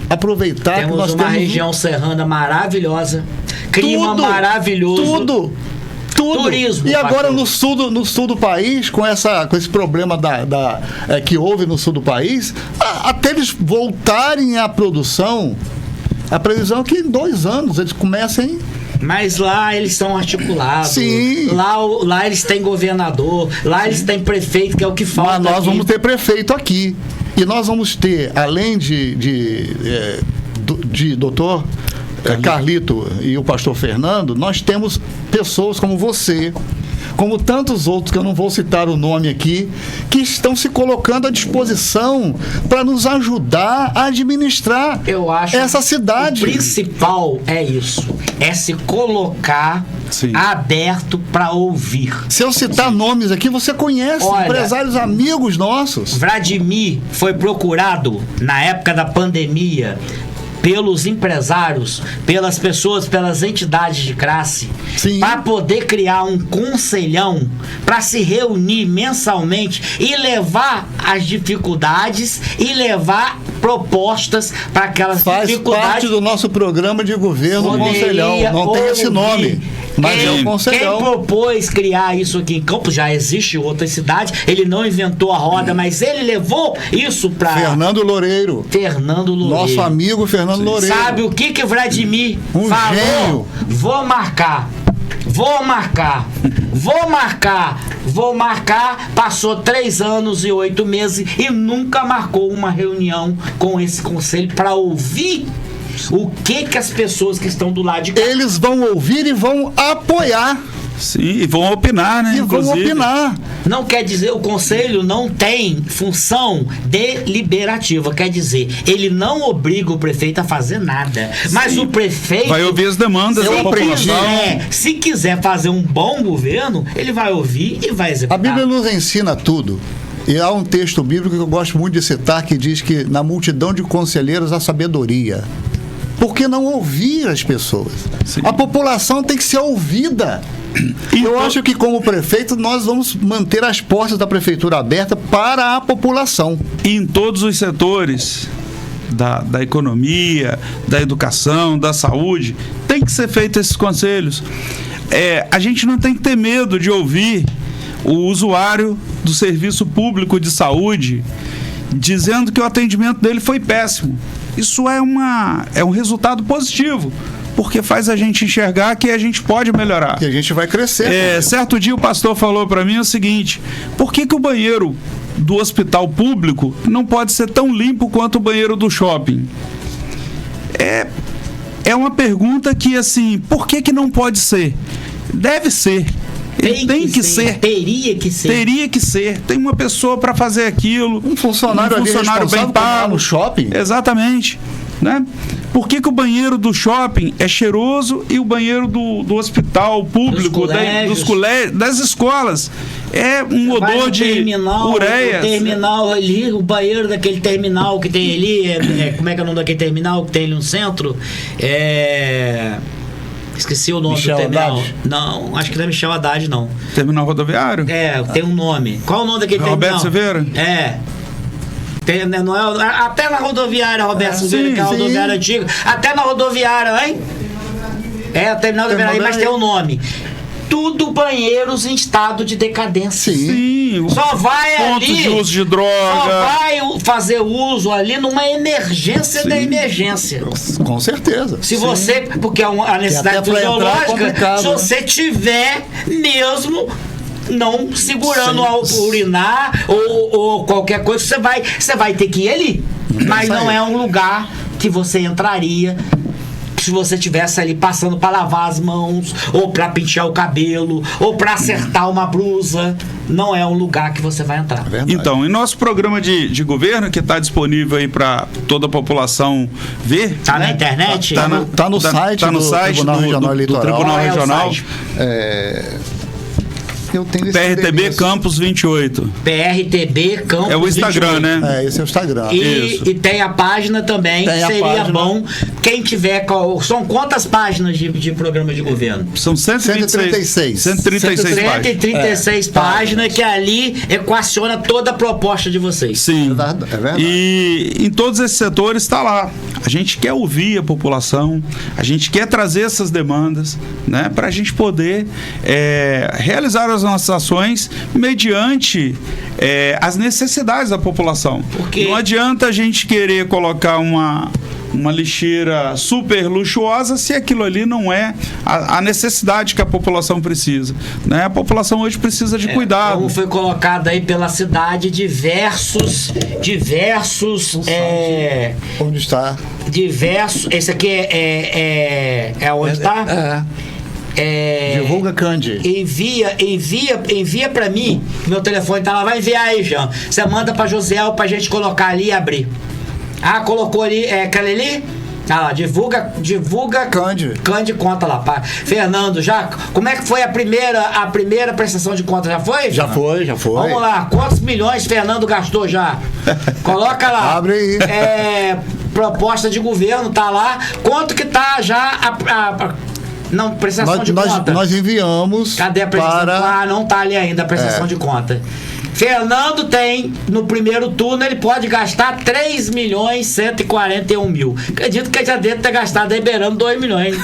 aproveitar que nós temos uma região serrana maravilhosa, clima maravilhoso. Tudo. Turismo. E agora no sul do país, com esse problema que houve no sul do país, até eles voltarem à produção, a previsão é que em 2 anos eles comecem. Mas lá eles são articulados. Sim. Lá eles têm governador, lá eles têm prefeito, que é o que falta. Mas nós aqui. vamos ter prefeito aqui. E nós vamos ter, além de doutor Carlito e o pastor Fernando, nós temos pessoas como você, como tantos outros, que eu não vou citar o nome aqui, que estão se colocando à disposição para nos ajudar a administrar essa cidade. O principal é isso, é se colocar aberto para ouvir. Se eu citar nomes aqui, você conhece. Olha, empresários amigos nossos. Vladimir foi procurado na época da pandemia pelos empresários, pelas pessoas, pelas entidades de classe, para poder criar um conselhão, para se reunir mensalmente e levar as dificuldades e levar propostas para aquelas dificuldades. Faz parte do nosso programa de governo, conselhão. Não tem esse nome. Mas é o conselhão. Quem propôs criar isso aqui em Campos, já existe em outras cidades, ele não inventou a roda, mas ele levou isso para Fernando Loureiro. Nosso amigo Fernando Loureiro. Sabe o que Vladimir falou? Gênio. Vou marcar. Passou 3 anos e 8 meses e nunca marcou uma reunião com esse conselho para ouvir o que as pessoas que estão do lado de cá. Eles vão ouvir e vão apoiar. Sim, e vão opinar, né? Vão opinar. Não quer dizer, o conselho não tem função deliberativa, quer dizer, ele não obriga o prefeito a fazer nada. Sim. Mas o prefeito vai ouvir as demandas da população. Se quiser fazer um bom governo, ele vai ouvir e vai executar. A Bíblia nos ensina tudo. E há um texto bíblico que eu gosto muito de citar, que diz que na multidão de conselheiros há sabedoria. Por que não ouvir as pessoas? Sim. A população tem que ser ouvida. Eu acho que, como prefeito, nós vamos manter as portas da prefeitura abertas para a população. E em todos os setores da economia, da educação, da saúde, tem que ser feito esses conselhos. A gente não tem que ter medo de ouvir o usuário do serviço público de saúde dizendo que o atendimento dele foi péssimo. Isso é um resultado positivo, porque faz a gente enxergar que a gente pode melhorar. E a gente vai crescer. Certo dia o pastor falou para mim o seguinte: por que o banheiro do hospital público não pode ser tão limpo quanto o banheiro do shopping? É uma pergunta que, assim, por que não pode ser? Deve ser. Tem que ser. Teria que ser. Teria que ser. Tem uma pessoa para fazer aquilo. Um funcionário bem pago no shopping. Exatamente. Né? Por que o banheiro do shopping é cheiroso e o banheiro do hospital público, dos colégios, das escolas, é um odor de ureia? O terminal ali, o banheiro daquele terminal que tem ali, como é que é o nome daquele terminal que tem ali no centro? Esqueci o nome Michel do terminal. Haddad? Não, acho que não é Michel Haddad, não. Terminal rodoviário? Tem um nome. Qual é o nome daquele Roberto terminal? Silveira? Não é, até na rodoviária, Roberto Silveira, que é a rodoviária antiga. Até na rodoviária, hein? O terminal rodoviária, mas tem um nome. Tudo banheiros em estado de decadência. Sim. Só vai pontos ali. de uso de droga. Só vai fazer uso ali numa emergência da emergência. Com certeza. Se você. Porque a necessidade fisiológica, se você tiver mesmo não segurando ao urinar ou qualquer coisa, você vai ter que ir ali. Mas não é um lugar que você entraria se você estivesse ali passando para lavar as mãos, ou para pentear o cabelo, ou para acertar uma blusa. Não é um lugar que você vai entrar. Então, em nosso programa de governo, que está disponível aí para toda a população ver. Tá, né? Na internet? Tá no site do Tribunal Regional Eleitoral. Do Tribunal Regional. Eu tenho esse PRTB endereço. Campus 28. PRTB Campus 28. É o Instagram, né? Esse é o Instagram. E tem a página também, que seria bom. Quem tiver. São quantas páginas de programa de governo? São 136. 136 páginas que ali equaciona toda a proposta de vocês. Sim. É verdade. E em todos esses setores está lá. A gente quer ouvir a população, a gente quer trazer essas demandas, né, para a gente poder realizar as nossas ações mediante as necessidades da população. Porque não adianta a gente querer colocar uma lixeira super luxuosa se aquilo ali não é a necessidade que a população precisa, né? A população hoje precisa de cuidado. Como foi colocado aí pela cidade diversos onde está? Esse aqui é onde está? Divulga Cande. Envia pra mim, meu telefone tá lá, vai enviar aí, Jean. Você manda pra Josiel pra gente colocar ali e abrir. Colocou ali, aquela ali? Lá, divulga Cande conta lá, pá. Fernando, como é que foi a primeira prestação de conta? Já foi? Já foi. Vamos lá, quantos milhões Fernando gastou já? Coloca lá. Abre aí. Proposta de governo, tá lá. Quanto que tá já não, prestação de conta. Nós enviamos. Cadê a prestação? Não tá ali ainda a prestação de conta. Fernando tem, no primeiro turno, ele pode gastar 3.141.000. Acredito que ele já deve ter gastado aí beirando 2 milhões.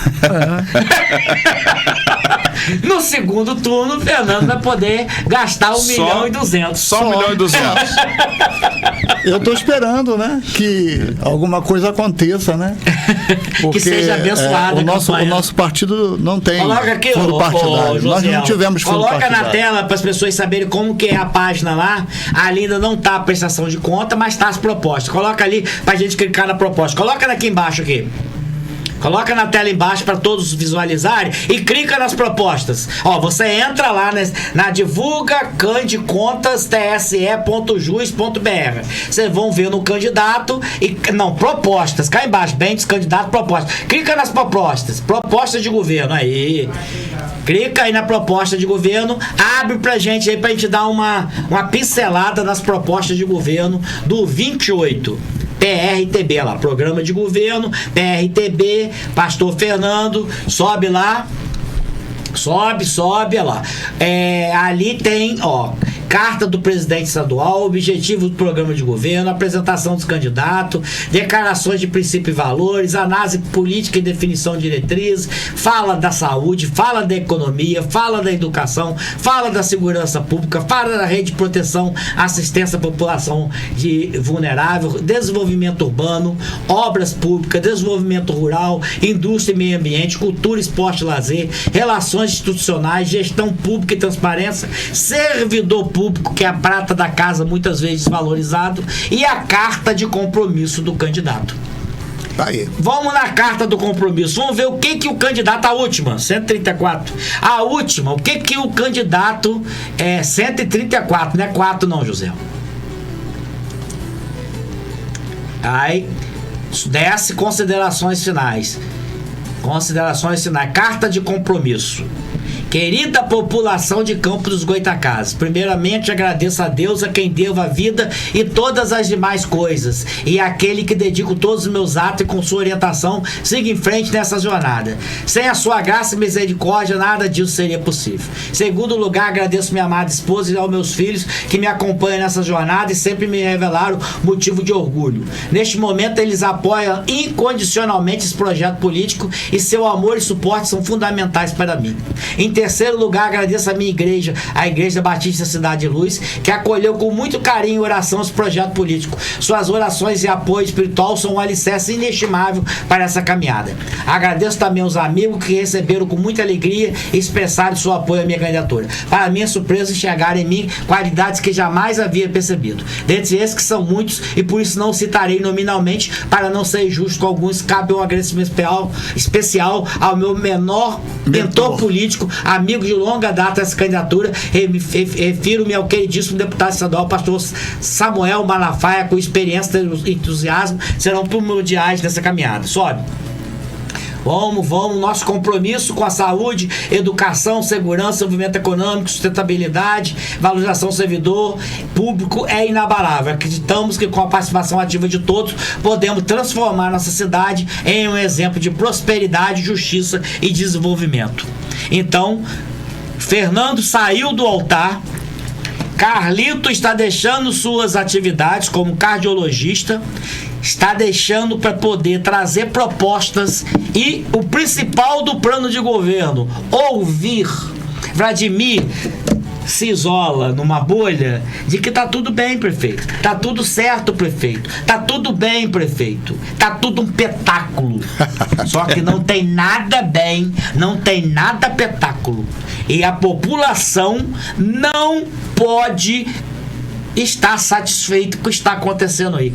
No segundo turno, o Fernando vai poder gastar 1.200.000. Só 1.200.000. Eu tô esperando, né, que alguma coisa aconteça, né? Porque, que seja abençoado. O nosso partido não tem fundo partidário. Nós não tivemos fundo partidário. Coloca na tela para as pessoas saberem como que é a página lá. Ali ainda não tá a prestação de conta, mas tá as propostas. Coloca ali pra gente clicar na proposta. Coloca aqui embaixo aqui. Coloca na tela embaixo para todos visualizarem e clica nas propostas. Você entra lá na divulga candicontas.tse.jus.br. Vocês vão ver no candidato propostas. Cá embaixo, bem dos candidatos, propostas. Clica nas propostas. Propostas de governo aí. Clica aí na proposta de governo, abre pra gente aí pra gente dar uma pincelada nas propostas de governo do 28. PRTB lá, programa de governo, PRTB, Pastor Fernando, sobe lá. Sobe lá. Ali tem, carta do presidente estadual, objetivo do programa de governo, apresentação dos candidatos, declarações de princípio e valores, análise política e definição de diretrizes, fala da saúde, fala da economia, fala da educação, fala da segurança pública, fala da rede de proteção, assistência à população vulnerável, desenvolvimento urbano, obras públicas, desenvolvimento rural, indústria e meio ambiente, cultura, esporte e lazer, relações institucionais, gestão pública e transparência, servidor público, que é a prata da casa, muitas vezes desvalorizado, e a carta de compromisso do candidato. Aí. Vamos na carta do compromisso. Vamos ver o que o candidato, a última, 134. A última, o que o candidato 134, não é 4 não, José. Aí, desce considerações finais. Considerações finais. Carta de compromisso. Querida população de Campos dos Goytacazes, primeiramente agradeço a Deus, a quem deu a vida e todas as demais coisas, e àquele que dedico todos os meus atos e com sua orientação siga em frente nessa jornada. Sem a sua graça e misericórdia, nada disso seria possível. Em segundo lugar, agradeço minha amada esposa e aos meus filhos que me acompanham nessa jornada e sempre me revelaram motivo de orgulho. Neste momento, eles apoiam incondicionalmente esse projeto político e seu amor e suporte são fundamentais para mim. Em terceiro lugar, agradeço a minha igreja, a Igreja Batista Cidade de Luz, que acolheu com muito carinho e oração esse projeto político. Suas orações e apoio espiritual são um alicerce inestimável para essa caminhada. Agradeço também aos amigos que receberam com muita alegria e expressaram seu apoio à minha candidatura. Para minha surpresa, enxergaram em mim qualidades que jamais havia percebido. Dentre esses que são muitos, e por isso não citarei nominalmente, para não ser injusto com alguns, cabe um agradecimento especial ao meu mentor político, amigo de longa data dessa candidatura. Refiro-me ao queridíssimo deputado estadual, pastor Samuel Malafaia, com experiência e entusiasmo, serão primordiais nessa caminhada. Sobe. Vamos, nosso compromisso com a saúde, educação, segurança, desenvolvimento econômico, sustentabilidade, valorização do servidor público é inabalável. Acreditamos que com a participação ativa de todos, podemos transformar nossa cidade em um exemplo de prosperidade, justiça e desenvolvimento. Então, Fernando saiu do altar, Carlito está deixando suas atividades como cardiologista, está deixando para poder trazer propostas e o principal do plano de governo, ouvir. Vladimir se isola numa bolha de que tá tudo bem, prefeito, tá tudo certo, prefeito, tá tudo bem, prefeito, tá tudo um petáculo. Só que não tem nada bem, não tem nada petáculo, e a população não pode estar satisfeita com o que está acontecendo aí.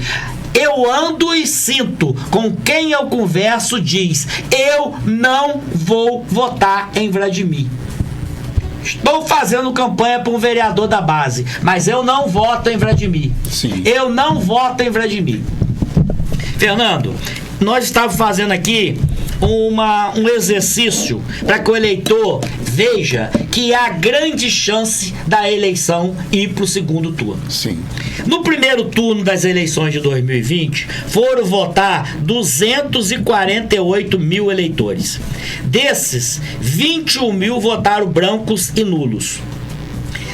Eu ando e sinto, com quem eu converso diz, eu não vou votar em Vladimir. Estou fazendo campanha para um vereador da base, mas eu não voto em Vladimir. Sim. Eu não voto em Vladimir. Fernando, nós estávamos fazendo aqui um exercício para que o eleitor veja que há grande chance da eleição ir para o segundo turno. Sim. No primeiro turno das eleições de 2020, foram votar 248 mil eleitores. Desses, 21 mil votaram brancos e nulos.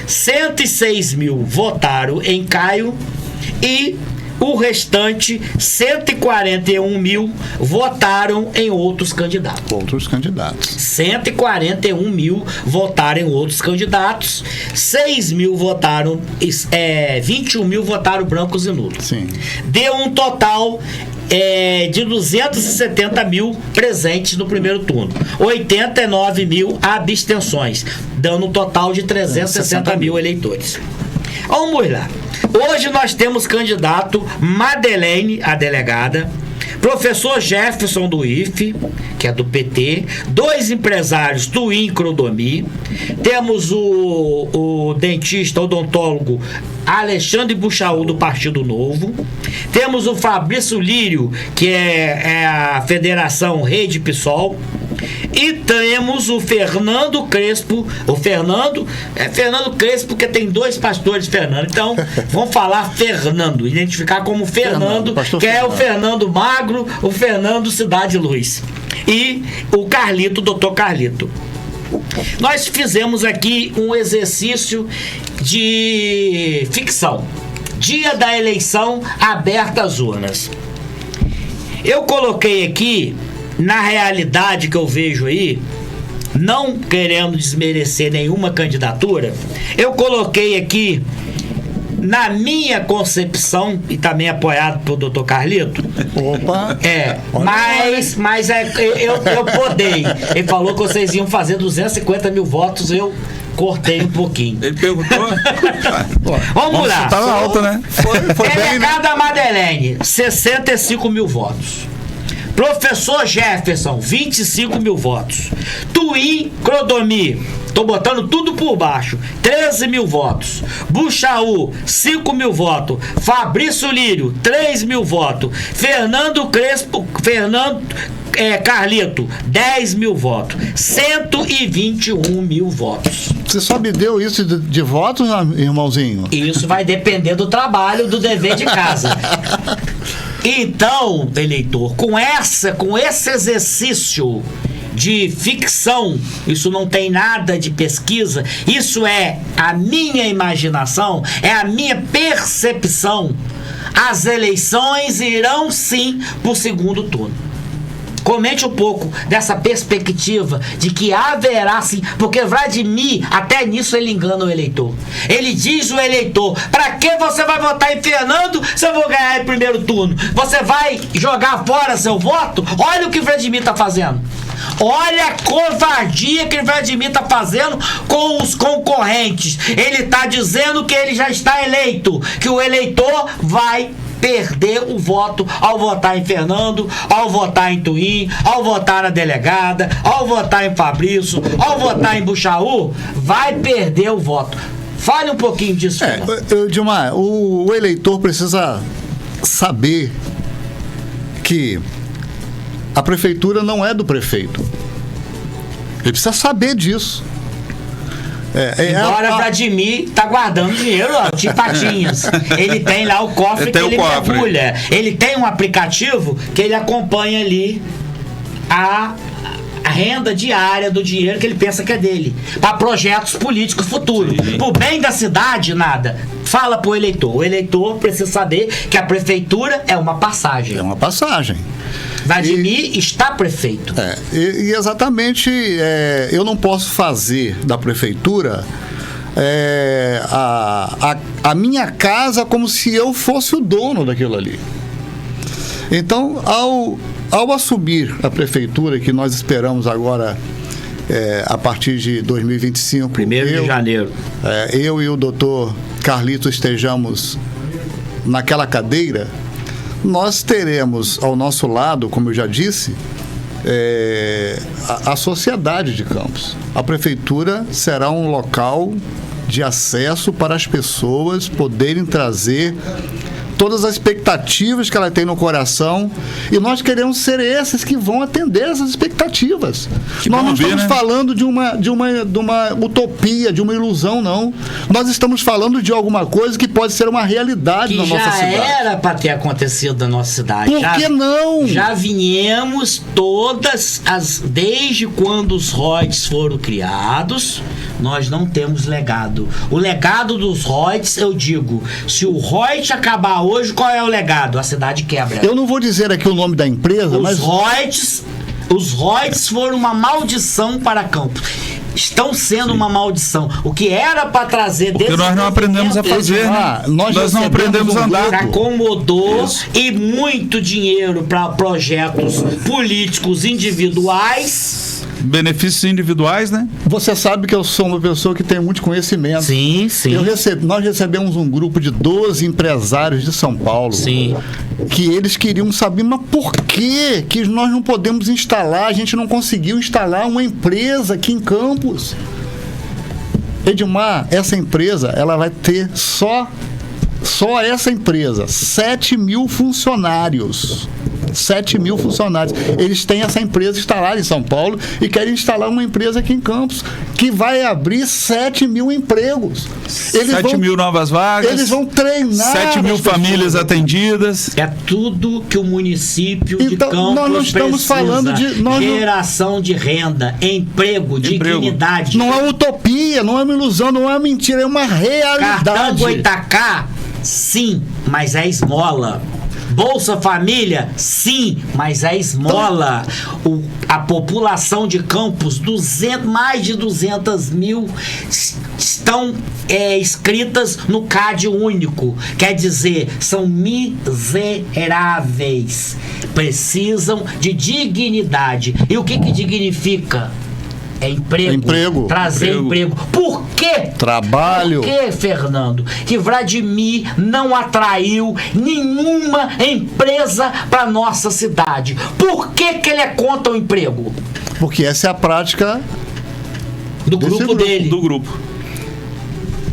106 mil votaram em Caio e o restante, 141 mil, votaram em outros candidatos. 141 mil votaram em outros candidatos, 6 mil votaram, 21 mil votaram brancos e nulos. Sim. Deu um total de 270 mil presentes no primeiro turno, 89 mil abstenções, dando um total de 360 mil eleitores. Vamos lá. Hoje nós temos candidato Madeleine, a delegada, professor Jefferson do IFE, que é do PT, 2 empresários do Incrodomi, temos o dentista odontólogo Alexandre Buchaú, do Partido Novo, temos o Fabrício Lírio, que é a Federação Rede PSOL, e temos o Fernando Crespo, Fernando Crespo, porque tem 2 pastores Fernando, então vamos falar Fernando, identificar como Fernando, que é o Fernando Magro, o Fernando Cidade Luz, e o Carlito, doutor Carlito. Nós fizemos aqui um exercício de ficção. Dia da eleição, aberta às urnas. Eu coloquei aqui, na realidade que eu vejo aí, não querendo desmerecer nenhuma candidatura, eu coloquei aqui, na minha concepção, e também apoiado pelo Dr. Carlito. Opa! Mas eu podei. Ele falou que vocês iam fazer 250 mil votos, eu cortei um pouquinho. Ele perguntou. Vamos lá. Tá alta, né? Foi bem, né? Delegada Madeleine, 65 mil votos. Professor Jefferson, 25 mil votos. Tuim Clodomir, tô botando tudo por baixo, 13 mil votos. Buchaú, 5 mil votos. Fabrício Lírio, 3 mil votos. Fernando Carlito, 10 mil votos. 121 mil votos. Você só me deu isso de votos, irmãozinho? Isso vai depender do trabalho, do dever de casa. Então, eleitor, com esse exercício de ficção, isso não tem nada de pesquisa, isso é a minha imaginação, é a minha percepção. As eleições irão sim pro segundo turno. Comente um pouco dessa perspectiva de que haverá sim, porque Vladimir, até nisso ele engana o eleitor. Ele diz o eleitor: pra que você vai votar em Fernando se eu vou ganhar em primeiro turno? Você vai jogar fora seu voto? Olha o que o Vladimir tá fazendo. Olha a covardia que o Vladimir tá fazendo com os concorrentes. Ele tá dizendo que ele já está eleito, que o eleitor vai perder o voto ao votar em Fernando, ao votar em Tuim, ao votar na delegada, ao votar em Fabrício, ao votar em Buchaú, vai perder o voto. Fale um pouquinho disso. Dilmar, o eleitor precisa saber que a prefeitura não é do prefeito. Ele precisa saber disso. Embora Vladimir tá guardando dinheiro, ó, de patinhas. Ele tem lá o cofre que ele mergulha. Ele tem um aplicativo que ele acompanha ali a renda diária do dinheiro que ele pensa que é dele, para projetos políticos futuros. Pro bem da cidade, nada. Fala pro eleitor. O eleitor precisa saber que a prefeitura é uma passagem. É uma passagem. Vladimir está prefeito. E exatamente, eu não posso fazer da prefeitura a minha casa como se eu fosse o dono daquilo ali. Então, ao assumir a prefeitura, que nós esperamos agora a partir de 2025, 1º de janeiro, eu e o doutor Carlito estejamos naquela cadeira, nós teremos ao nosso lado, como eu já disse, a sociedade de Campos. A prefeitura será um local de acesso para as pessoas poderem trazer todas as expectativas que ela tem no coração, e nós queremos ser esses que vão atender essas expectativas. Nós não estamos falando de uma utopia, de uma ilusão, não. Nós estamos falando de alguma coisa que pode ser uma realidade na nossa cidade. Já era para ter acontecido na nossa cidade. Por que não? Já viemos desde quando os ROIDs foram criados, nós não temos legado. O legado dos ROIDs, eu digo, se o ROID acabar hoje, qual é o legado? A cidade quebra. Eu não vou dizer aqui o nome da empresa, mas os ROIDs foram uma maldição para Campos. Estão sendo uma maldição. O que era para trazer porque nós não aprendemos a fazer, né? Nós não aprendemos a andar. Acomodou e muito dinheiro para projetos políticos individuais. Benefícios individuais, né? Você sabe que eu sou uma pessoa que tem muito conhecimento. Sim, sim. Nós recebemos um grupo de 12 empresários de São Paulo. Sim. Que eles queriam saber, mas por que nós não podemos instalar, a gente não conseguiu instalar uma empresa aqui em Campos? Edmar, essa empresa, ela vai ter só essa empresa, 7 mil funcionários. 7 mil funcionários. Eles têm essa empresa instalada em São Paulo e querem instalar uma empresa aqui em Campos, que vai abrir 7 mil empregos. 7 mil novas vagas. Eles vão treinar. 7 mil famílias atendidas. É tudo que o município de Então, Campos nós não estamos precisa. falando de... Geração de renda, emprego, dignidade. Não é utopia, não é uma ilusão, não é uma mentira, é uma realidade. Cartão Goitacá, sim, mas é esmola. Bolsa Família, sim, mas é esmola. A população de Campos, mais de 200 mil estão inscritas no CAD único. Quer dizer, são miseráveis. Precisam de dignidade. E o que dignifica? É emprego. Trazer emprego. Por quê? Trabalho. Por quê, Fernando? Que Vladimir não atraiu nenhuma empresa para nossa cidade. Por que ele é contra o emprego? Porque essa é a prática do grupo dele. Do grupo.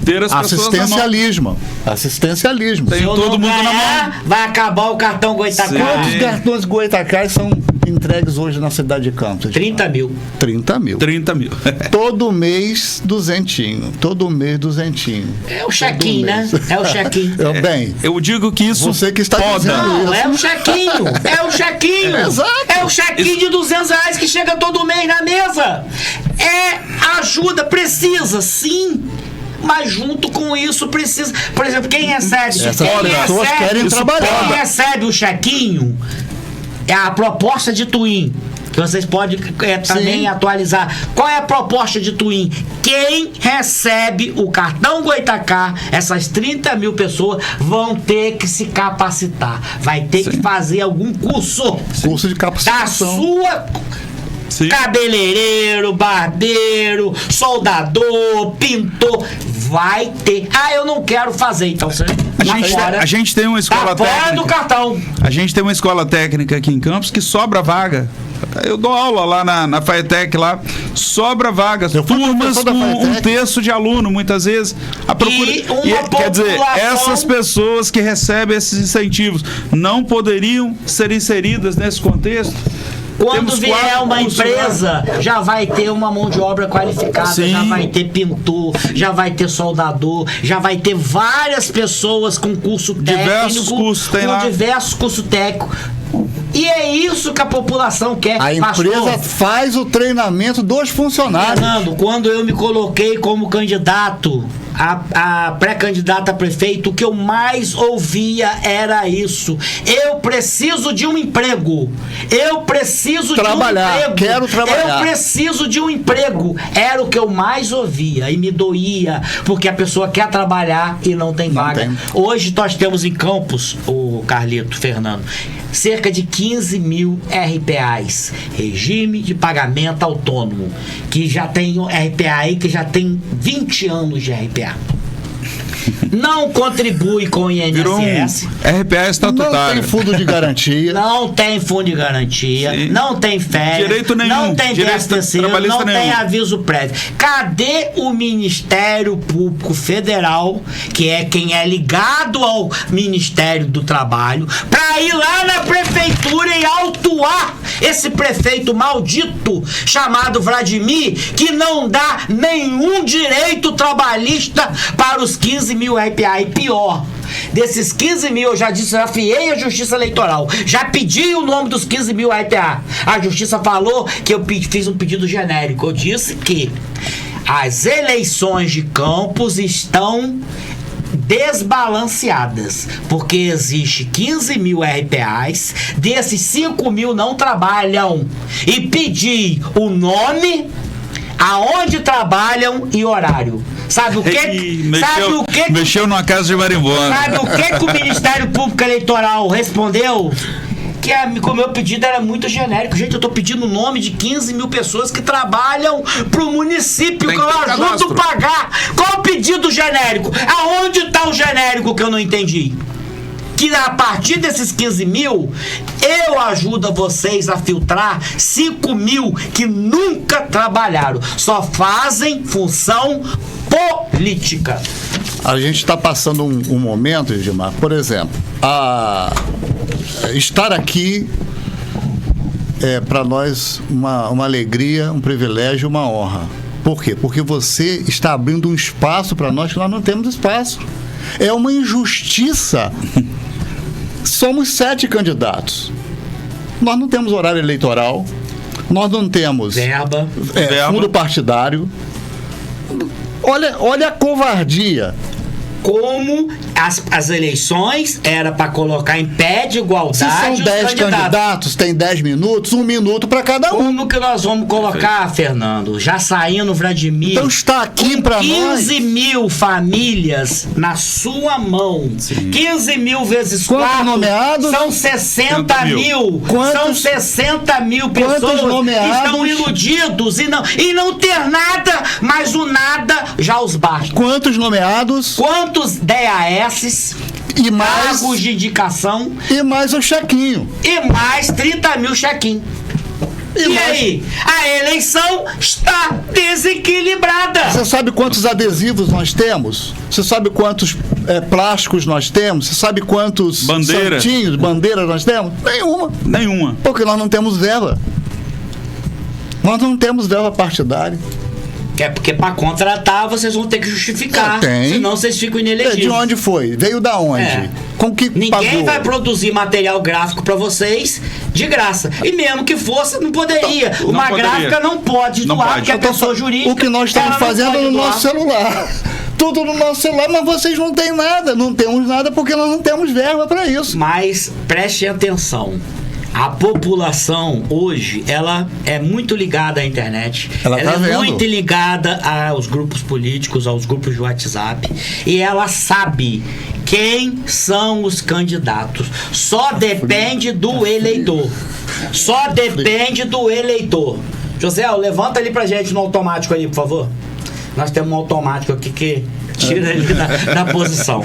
Ter as assistencialismo. Assistencialismo. Tem todo mundo na mão. Vai acabar o cartão Goitacá. Quantos cartões Goitacá são entregues hoje na cidade de Campos? 30 mil. 30 mil. 30 mil. Todo mês, duzentinho. Todo mês, duzentinho. É o check-in, né? É o check-in. Bem, eu digo que isso você que está dizendo Não, isso. é o chequinho. É o chequinho. Exato. É o chequinho de R$200 que chega todo mês na mesa. É ajuda, precisa, sim. Mas junto com isso precisa. Por exemplo, quem recebe. Essas pessoas querem trabalhar. Quem recebe o chequinho é a proposta de Twin. Que vocês podem também atualizar. Qual é a proposta de Twin? Quem recebe o cartão Goitacá, essas 30 mil pessoas vão ter que se capacitar. Vai ter que fazer algum curso. Curso de capacitação. Da sua. Sim. Cabeleireiro, barbeiro, soldador, pintor, vai ter. Eu não quero fazer, então você a gente tem uma escola técnica. Fora do cartão. A gente tem uma escola técnica aqui em Campos que sobra vaga. Eu dou aula lá na FAETEC lá, sobra vagas, turmas com um terço de aluno, muitas vezes. A procura, quer dizer, essas pessoas que recebem esses incentivos não poderiam ser inseridas nesse contexto? Quando vier uma empresa, já vai ter uma mão de obra qualificada, sim. Já vai ter pintor, já vai ter soldador, já vai ter várias pessoas com curso técnico, diversos cursos técnicos. E é isso que a população quer. A empresa faz o treinamento dos funcionários. Fernando, quando eu me coloquei como candidato a pré-candidata a prefeito, o que eu mais ouvia era isso. Eu preciso de um emprego. Eu preciso trabalhar, de um emprego. Quero trabalhar. Eu preciso de um emprego. Era o que eu mais ouvia e me doía, porque a pessoa quer trabalhar e não tem vaga. Hoje nós temos em Campos, o Carlito, Fernando, cerca de 15 mil RPAs, regime de pagamento autônomo, que já tem RPA aí, que já tem 20 anos de RPA. Não contribui com o INSS. Virou RPA estatutário. Não tem fundo de garantia. Não tem fundo de garantia. Sim. Não tem férias. Direito nenhum. Não tem DSTC. Não tem aviso prévio. Cadê o Ministério Público Federal, que é quem é ligado ao Ministério do Trabalho, para ir lá na prefeitura e autuar esse prefeito maldito chamado Vladimir, que não dá nenhum direito trabalhista para os 15 mil RPA. E pior, desses 15 mil, eu já desafiei a Justiça Eleitoral, já pedi o nome dos 15 mil RPA. A Justiça falou que eu fiz um pedido genérico. Eu disse que as eleições de Campos estão desbalanceadas, porque existe 15 mil RPAs, desses 5 mil não trabalham, e pedi o nome, aonde trabalham e horário. Sabe o que? Mexeu numa casa de marimbona. Sabe o que o Ministério Público Eleitoral respondeu? Que o meu pedido era muito genérico. Gente, eu tô pedindo o nome de 15 mil pessoas que trabalham pro município, que eu ajudo a pagar. Qual o pedido genérico? Aonde tá o genérico que eu não entendi? Que a partir desses 15 mil, eu ajudo vocês a filtrar 5 mil que nunca trabalharam, só fazem função política. A gente está passando um momento, Edmar, por exemplo, estar aqui é para nós uma alegria, um privilégio, uma honra. Por quê? Porque você está abrindo um espaço para nós que nós não temos espaço. É uma injustiça. Somos 7 candidatos. Nós não temos horário eleitoral, nós não temos verba. Fundo partidário. Olha a covardia. Como as eleições era para colocar em pé de igualdade. Se são os 10 candidatos, tem 10 minutos, 1 minuto para cada um. Como que nós vamos colocar, Fernando? Já saindo, Vladimir. Então está aqui para nós. 15 mil famílias na sua mão. Sim. 15 mil vezes 4 nomeados? São 60 mil. São 60 mil pessoas que estão iludidos e não ter nada, mas o nada já os basta. Quantos nomeados? Quantos DAS e mais cargos de indicação e mais o chequinho e mais 30 mil chequinho. E aí? A eleição está desequilibrada. Você sabe quantos adesivos nós temos? Você sabe quantos plásticos nós temos? Você sabe quantos santinhos, bandeiras nós temos? Nenhuma. Porque nós não temos verba. Nós não temos verba partidária. É porque para contratar vocês vão ter que justificar. Senão vocês ficam inelegíveis. De onde foi? Veio da onde? Com que ninguém pagou? Vai produzir material gráfico para vocês de graça. E mesmo que fosse, não poderia. Uma gráfica não pode doar, porque a pessoa jurídica. O que nós estamos fazendo no nosso celular. Tudo no nosso celular, mas vocês não têm nada. Não temos nada porque nós não temos verba para isso. Mas prestem atenção. A população hoje, ela é muito ligada à internet. Ela é muito ligada aos grupos políticos, aos grupos de WhatsApp. E ela sabe quem são os candidatos. Só depende do eleitor. Só depende do eleitor. José, levanta ali pra gente no automático ali, por favor. Nós temos um automático aqui que tira ele da posição.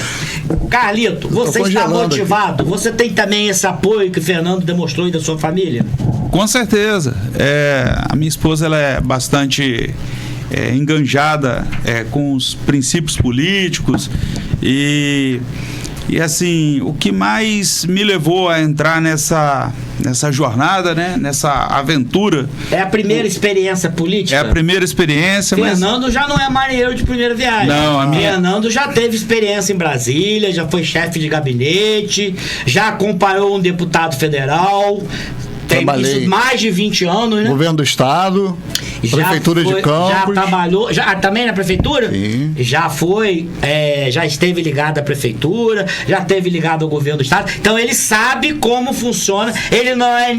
Carlito, você está motivado? Aqui. Você tem também esse apoio que o Fernando demonstrou e da sua família? Com certeza. A minha esposa ela é bastante enganjada com os princípios políticos e assim, o que mais me levou a entrar nessa jornada, né? Nessa aventura. É a primeira experiência política? É a primeira experiência. Fernando já não é marinheiro de primeira viagem. Não, Fernando já teve experiência em Brasília, já foi chefe de gabinete, já acompanhou um deputado federal. Tem mais de 20 anos, né? Governo do Estado, Prefeitura de Campos. Já trabalhou, também na Prefeitura? Sim. Já foi, já esteve ligado à Prefeitura, já esteve ligado ao Governo do Estado. Então ele sabe como funciona. Ele não é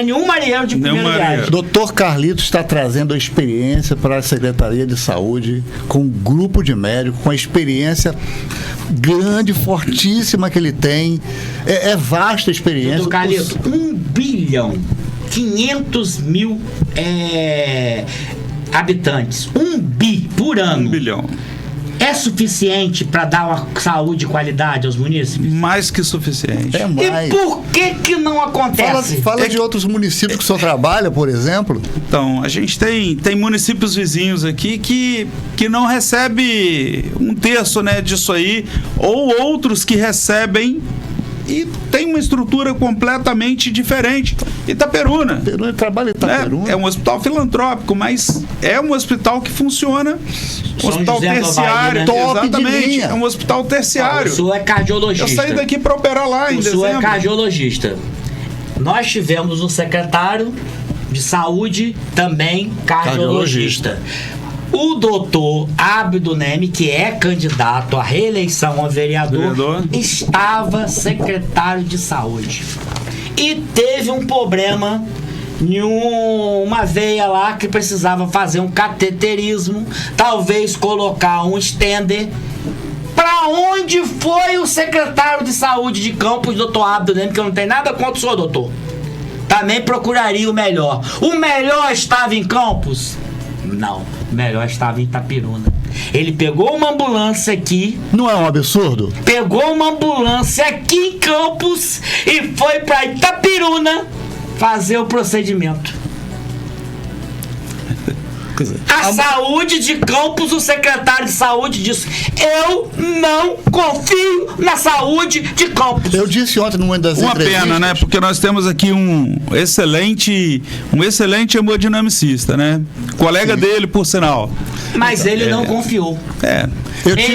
nenhum marinheiro de primeira viagem. Doutor Carlito está trazendo a experiência para a Secretaria de Saúde, com um grupo de médicos, com a experiência grande, fortíssima que ele tem. É vasta a experiência. Doutor Carlito, 1.500 mil habitantes. 1 bi por ano. 1 bilhão. É suficiente para dar uma saúde e qualidade aos munícipes? Mais que suficiente. É mais. E por que não acontece? Fala de outros municípios que o senhor trabalha, por exemplo. Então, a gente tem municípios vizinhos aqui que não recebe 1/3, né, disso aí, ou outros que recebem e tem uma estrutura completamente diferente. Itaperuna. Trabalha em Itaperuna. É um hospital filantrópico, mas é um hospital que funciona. Um hospital terciário. Top exatamente. É um hospital terciário. O senhor é cardiologista. Eu saí daqui para operar lá em dezembro. O senhor é cardiologista. Nós tivemos um secretário de saúde também cardiologista. O doutor Abdo Neme, que é candidato à reeleição a vereador, estava secretário de saúde. E teve um problema em uma veia lá que precisava fazer um cateterismo, talvez colocar um stender. Para onde foi o secretário de saúde de Campos, doutor Abdo Neme, que eu não tenho nada contra o senhor, doutor. Também procuraria o melhor. O melhor estava em Campos? Não, o melhor estava em Itaperuna. Ele pegou uma ambulância aqui. Não é um absurdo? Pegou uma ambulância aqui em Campos e foi para Itaperuna fazer o procedimento. A saúde de Campos, o secretário de saúde disse: eu não confio na saúde de Campos. Eu disse ontem numa das entrevistas... Uma pena, né? Porque nós temos aqui um excelente hemodinamicista, né? Colega dele, por sinal. Mas ele não confiou.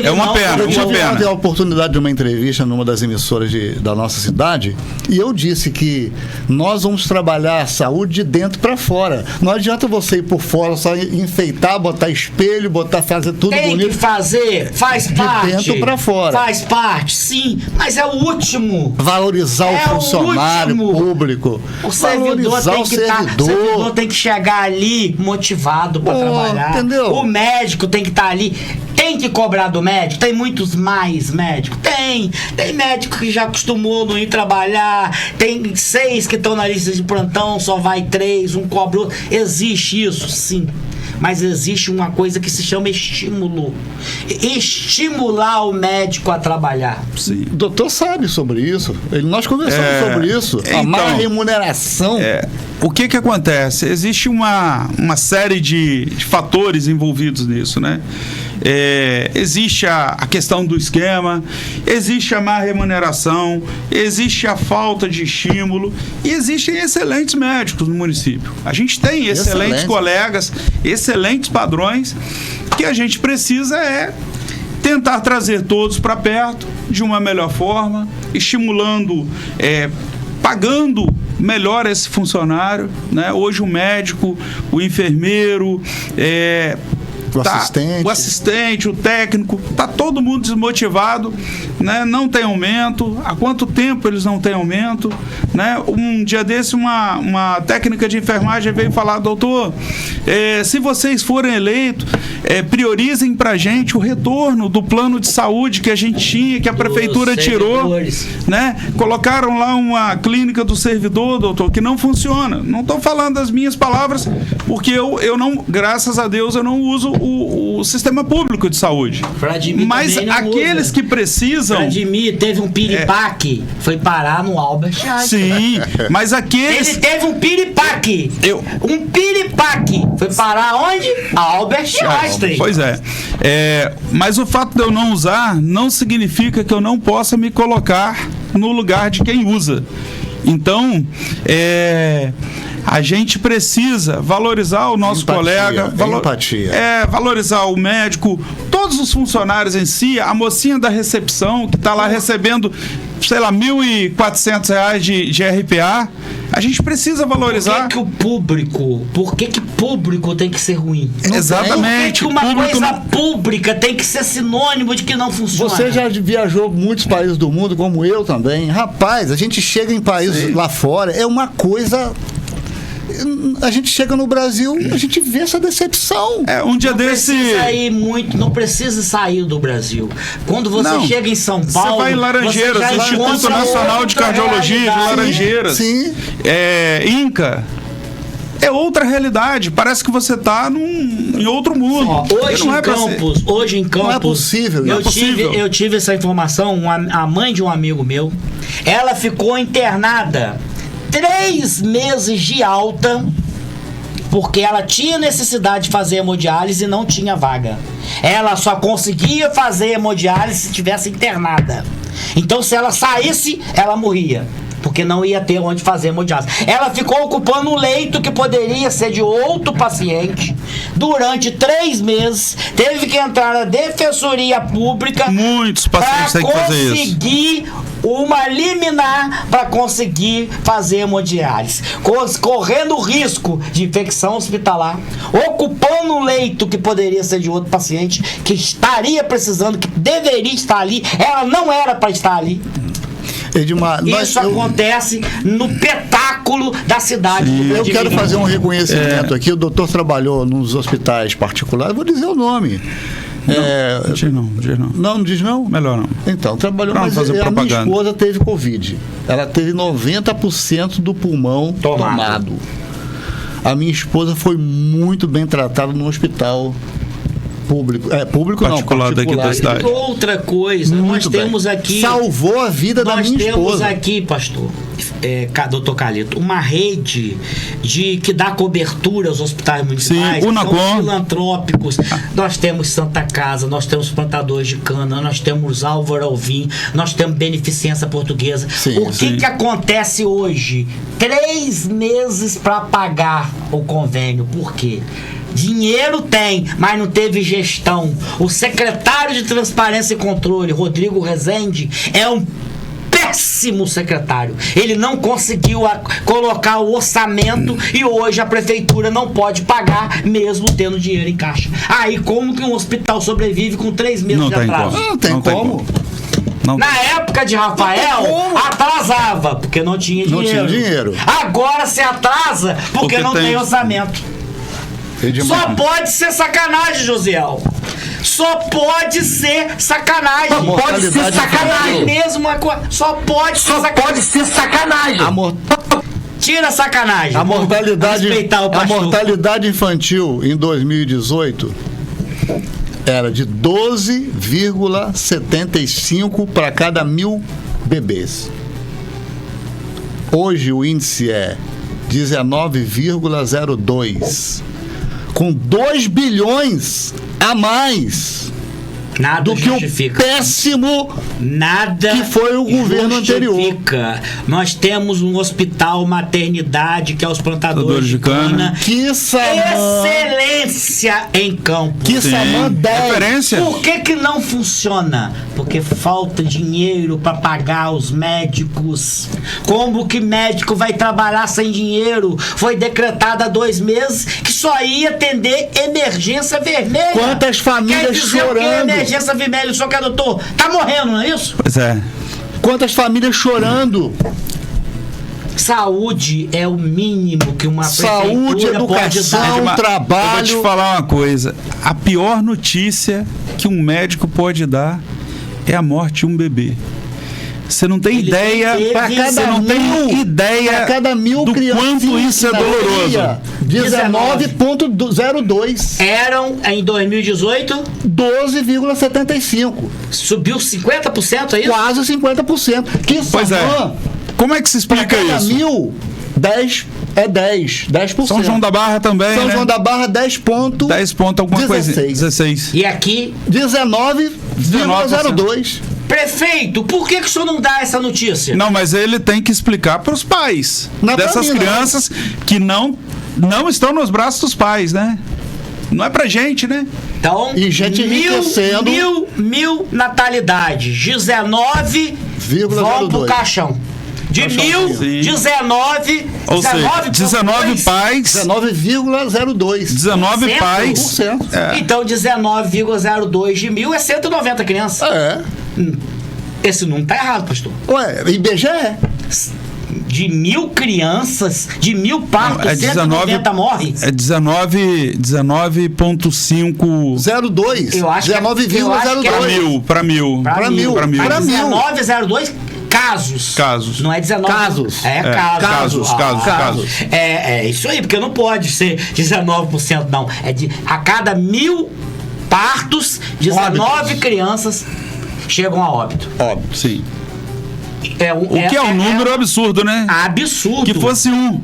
Eu uma pena. tive ontem a oportunidade de uma entrevista numa das emissoras da nossa cidade, e eu disse que nós vamos trabalhar a saúde de dentro para fora. Não adianta você ir por fora, só enfeitar, botar espelho, fazer tudo bonito. Tem que fazer, faz parte. De dentro para fora. Faz parte, sim, mas é o último. Valorizar o funcionário público. O servidor valorizar tem que estar. O servidor tem que chegar ali motivado para trabalhar. Entendeu? O médico tem que estar ali. Tem que cobrar do médico? Tem muitos mais médicos? Tem médico que já acostumou não ir trabalhar, tem 6 que estão na lista de plantão, só vai 3, um cobra outro. Existe isso, sim. Mas existe uma coisa que se chama estímulo. Estimular o médico a trabalhar. Sim. O doutor sabe sobre isso. Nós conversamos sobre isso. A má remuneração. O que acontece? Existe uma série de fatores envolvidos nisso, né? Existe a questão do esquema, existe a má remuneração, existe a falta de estímulo e existem excelentes médicos no município. A gente tem excelentes colegas, excelentes padrões, que a gente precisa tentar trazer todos para perto de uma melhor forma, estimulando, pagando melhor esse funcionário, né? Hoje o médico, o enfermeiro, o assistente, o técnico, tá todo mundo desmotivado, né? Não tem aumento. Há quanto tempo eles não têm aumento, né? Um dia desse uma técnica de enfermagem veio falar: doutor, se vocês forem eleitos, priorizem pra gente o retorno do plano de saúde que a gente tinha, que a prefeitura tirou, né? Colocaram lá uma clínica do servidor, doutor, que não funciona. Não estou falando das minhas palavras, porque eu não, graças a Deus, eu não uso o sistema público de saúde. Vladimir, mas aqueles que precisam... Vladimir teve um piripaque, foi parar no Albert Einstein. Sim, mas aqueles... Ele teve um piripaque. Um piripaque. Foi parar onde? Albert Einstein. Pois mas o fato de eu não usar não significa que eu não possa me colocar no lugar de quem usa. Então, a gente precisa valorizar o nosso colega, valorizar o médico, todos os funcionários em si, a mocinha da recepção que está lá recebendo, sei lá, R$ 1.400 de RPA. A gente precisa valorizar. Por que público tem que ser ruim? Exatamente. Por que uma coisa pública tem que ser sinônimo de que não funciona? Você já viajou muitos países do mundo, como eu também. Rapaz, a gente chega em países lá fora, é uma coisa... A gente chega no Brasil, a gente vê essa decepção. Um dia desse... Não precisa sair do Brasil. Quando você chega em São Paulo... Você vai em Laranjeiras, Instituto Nacional de Cardiologia de Laranjeiras. Sim. INCA. É outra realidade. Parece que você está em outro mundo. Hoje em Campos, não é possível. Eu tive essa informação. A mãe de um amigo meu, ela ficou internada 3 meses de alta, porque ela tinha necessidade de fazer hemodiálise e não tinha vaga. Ela só conseguia fazer hemodiálise se estivesse internada. Então, se ela saísse, ela morria, porque não ia ter onde fazer hemodiálise. Ela ficou ocupando um leito que poderia ser de outro paciente durante 3 meses. Teve que entrar na Defensoria Pública. Muitos pacientes têm que fazer isso. Conseguir uma liminar para conseguir fazer hemodiálise, correndo risco de infecção hospitalar, ocupando um leito que poderia ser de outro paciente que estaria precisando, que deveria estar ali. Ela não era para estar ali. Edmar, isso acontece no petáculo da cidade. Eu quero fazer um reconhecimento aqui. O doutor trabalhou nos hospitais particulares, vou dizer o nome. Não diz não? Melhor não. Então, trabalhou, mas a minha esposa teve Covid. Ela teve 90% do pulmão tomado. A minha esposa foi muito bem tratada no hospital Público particular daqui da cidade. Outra coisa, nós temos aqui... Salvou a vida da minha esposa. Nós temos aqui, pastor, doutor Calito, uma rede que dá cobertura aos hospitais municipais. Sim, Unacom. Filantrópicos. Nós temos Santa Casa, nós temos plantadores de cana, nós temos Álvaro Alvim, nós temos Beneficência Portuguesa. Sim, o que acontece hoje? 3 meses para pagar o convênio. Por quê? Dinheiro tem, mas não teve gestão. O secretário de Transparência e Controle, Rodrigo Rezende, é um péssimo secretário. Ele não conseguiu colocar o orçamento e hoje a prefeitura não pode pagar mesmo tendo dinheiro em caixa. Aí como que um hospital sobrevive com 3 meses de atraso? Não tem como. Na época de Rafael, atrasava, porque não tinha dinheiro. Agora se atrasa porque não tem orçamento. Só pode ser sacanagem, Josiel. Só pode ser sacanagem. Só pode ser sacanagem. Só pode ser sacanagem. Tira a sacanagem. A mortalidade infantil em 2018 era de 12,75 para cada 1.000 bebês. Hoje o índice é 19,02. Com 2 bilhões a mais do que o péssimo que foi o governo anterior. Nós temos um hospital maternidade que é os plantadores de cana. Que excelência em campo. Que referência. Por que não funciona? Porque falta dinheiro para pagar os médicos. Como que médico vai trabalhar sem dinheiro? Foi decretado há 2 meses que só ia atender emergência vermelha. Quantas famílias chorando? Emergência vermelha, só que a doutor tá morrendo, não é isso? Pois é. Quantas famílias chorando? Saúde é o mínimo que uma saúde, educação, trabalho. Eu vou te falar uma coisa. A pior notícia que um médico pode dar é a morte de um bebê. Você não tem ideia. Você não tem ideia para cada 1.000 do quanto isso é doloroso. 19,02. Eram em 2018 12,75. Subiu 50%, é isso? Quase 50%. Pois é. Como é que se explica isso? Para cada 1.000, 10%. São João da Barra também, São João da Barra 10 ponto alguma coisa. 16. E aqui 19,02. Prefeito, por que o senhor não dá essa notícia? Não, mas ele tem que explicar para os pais dessas crianças que não estão nos braços dos pais, né? Não é pra gente, né? Então, e gente enriquecendo. Mil natalidade, 19 vão pro caixão. De 1.000, 19. Ou seja, 19 pais. 19,02. 19 pais. Então, 19,02 de 1.000 é 190 crianças. Esse número tá errado, pastor. Ué, IBGE. De 1.000 crianças, de 1.000 partos, 190 morrem. É 19,5. 02. Eu acho 19,02. Para mil. 19,02 casos. Não é 19. Casos. Casos. É isso aí, porque não pode ser 19%, não. É a cada 1.000 partos, 19 crianças chegam a óbito. Óbito, sim. O que é um número absurdo, né? Absurdo. Que fosse um.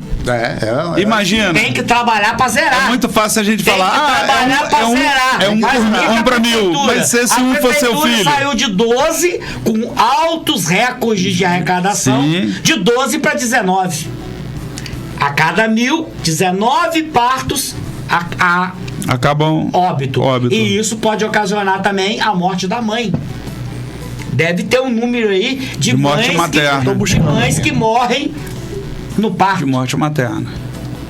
Imagina. Tem que trabalhar pra zerar. É muito fácil a gente falar. Trabalhar pra zerar. É um pra 1.000. Mas se esse um for seu filho. Saiu de 12 com altos recordes de arrecadação. Sim. De 12 para 19. A cada 1.000, 19 partos acabam óbito. E isso pode ocasionar também a morte da mãe. Deve ter um número aí de morte materna. De mães que morrem no parto. De morte materna.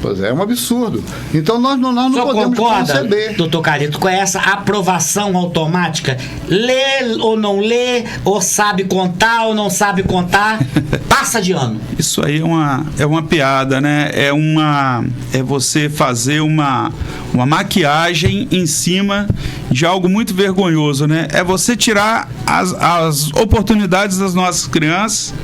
Pois é um absurdo. Então nós não podemos conceber. Doutor Calito, com essa aprovação automática, lê ou não lê, ou sabe contar ou não sabe contar, passa de ano. Isso aí é uma piada, né? É você fazer uma maquiagem em cima de algo muito vergonhoso, né? É você tirar as oportunidades das nossas crianças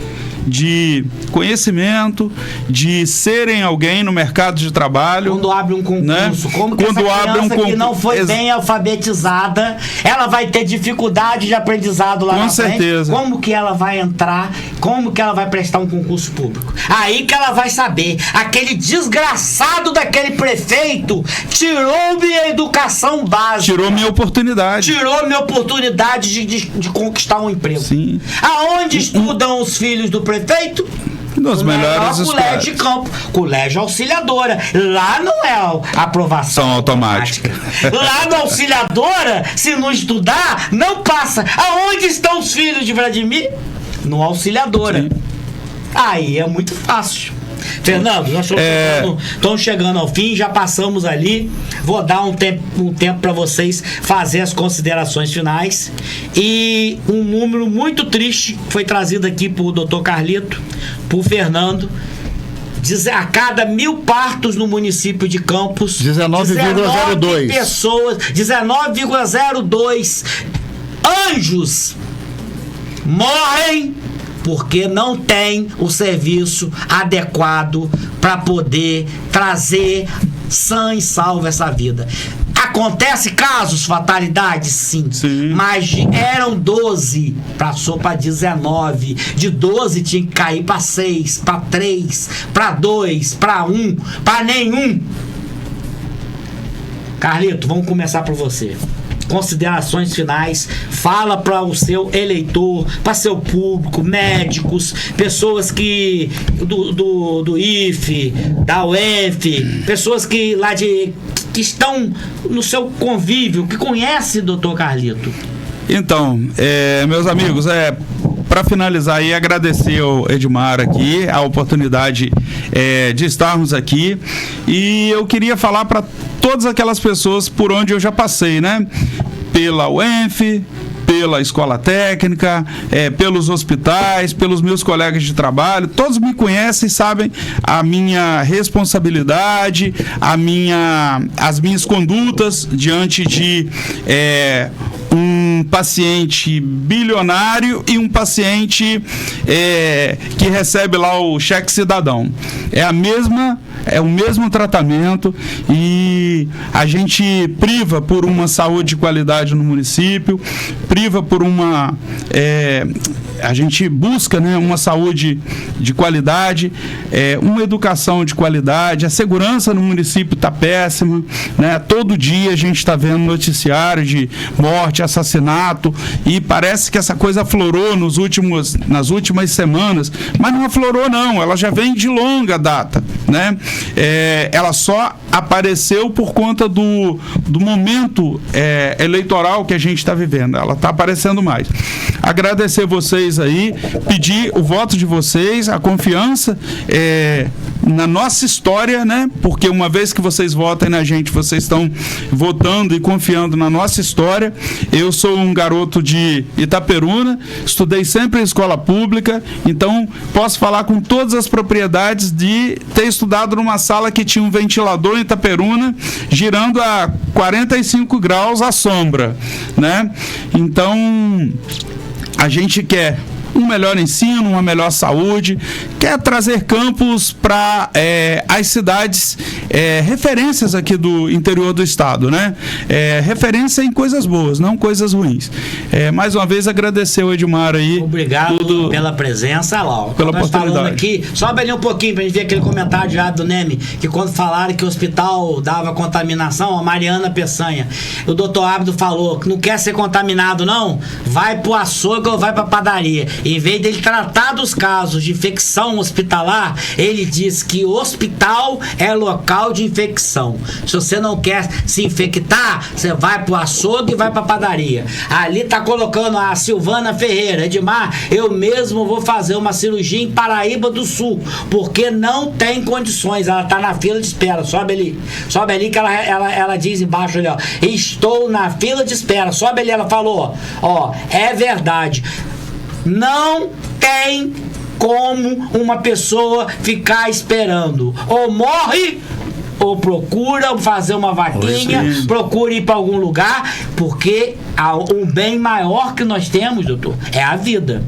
de conhecimento, de serem alguém no mercado de trabalho. Quando abre um concurso, né? como que Quando essa abre criança um que não foi bem alfabetizada, ela vai ter dificuldade de aprendizado lá Com na frente? certeza. Como que ela vai entrar? Como que ela vai prestar um concurso público? Aí que ela vai saber. Aquele desgraçado daquele prefeito tirou minha educação básica. Tirou minha oportunidade. Tirou minha oportunidade de conquistar um emprego. Sim. Aonde estudam os filhos do prefeito? Nos melhores colégio escolas. de campo, colégio auxiliadora. Lá não é a aprovação automática. Lá na auxiliadora, se não estudar, não passa. Aonde estão os filhos de Vladimir? No auxiliadora. Sim. Aí é muito fácil. Fernando, nós estamos chegando ao fim, já passamos ali. Vou dar um tempo para vocês fazer as considerações finais. E um número muito triste foi trazido aqui por Dr. Carlito, por Fernando. A cada 1.000 partos no município de Campos, 19,02 pessoas, 19,02 anjos morrem porque não tem o serviço adequado para poder trazer sã e salva essa vida. Acontece casos, fatalidades, sim. Mas eram 12, passou para 19. De 12 tinha que cair para 6, para 3, para 2, para 1, para nenhum. Carlito, vamos começar por você. Considerações finais, fala para o seu eleitor, para seu público, médicos, pessoas que do IFE, da UENF, pessoas que lá que estão no seu convívio, que conhece o Dr. Carlito. Então, meus amigos, para finalizar aí, agradecer ao Edmar aqui a oportunidade de estarmos aqui, e eu queria falar para todas aquelas pessoas por onde eu já passei, né? Pela UENF, pela escola técnica, pelos hospitais, pelos meus colegas de trabalho, todos me conhecem e sabem a minha responsabilidade, as minhas condutas diante de um paciente bilionário e um paciente que recebe lá o cheque cidadão. É o mesmo tratamento, e a gente priva por uma saúde de qualidade no município, priva por a gente busca, né, uma saúde de qualidade, uma educação de qualidade. A segurança no município está péssima, né? Todo dia a gente está vendo noticiário de morte, assassinato, e parece que essa coisa aflorou nas últimas semanas, mas não aflorou não, ela já vem de longa data, né? Ela só apareceu por conta do momento eleitoral que a gente está vivendo. Ela está aparecendo mais. Agradecer vocês aí, pedir o voto de vocês, a confiança na nossa história, né? Porque uma vez que vocês votem na gente, vocês estão votando e confiando na nossa história. Eu sou um garoto de Itaperuna, estudei sempre em escola pública, então posso falar com todas as propriedades de ter estudado numa sala que tinha um ventilador em Itaperuna, girando a 45 graus à sombra, né? Então, a gente quer um melhor ensino, uma melhor saúde, quer trazer Campos para as cidades referências aqui do interior do estado, né? Referência em coisas boas, não coisas ruins. Mais uma vez agradecer ao Edmar aí. Obrigado pela presença, Lau. Pela nós oportunidade. Falando aqui, sobe ali um pouquinho pra gente ver aquele comentário já do Neme, que quando falaram que o hospital dava contaminação, a Mariana Peçanha, o doutor Abdo falou que não quer ser contaminado não, vai pro açougue ou vai pra padaria. Em vez dele tratar dos casos de infecção hospitalar, ele diz que o hospital é local de infecção. Se você não quer se infectar, você vai pro açougue e vai pra padaria. Ali tá colocando a Silvana Ferreira, Edmar, eu mesmo vou fazer uma cirurgia em Paraíba do Sul, porque não tem condições, ela tá na fila de espera. Sobe ali que ela diz embaixo ali, ó, estou na fila de espera. Sobe ali, ela falou, ó, é verdade. Não tem como uma pessoa ficar esperando. Ou morre, ou procura fazer uma vaquinha, procura ir para algum lugar, porque o bem maior que nós temos, doutor, é a vida.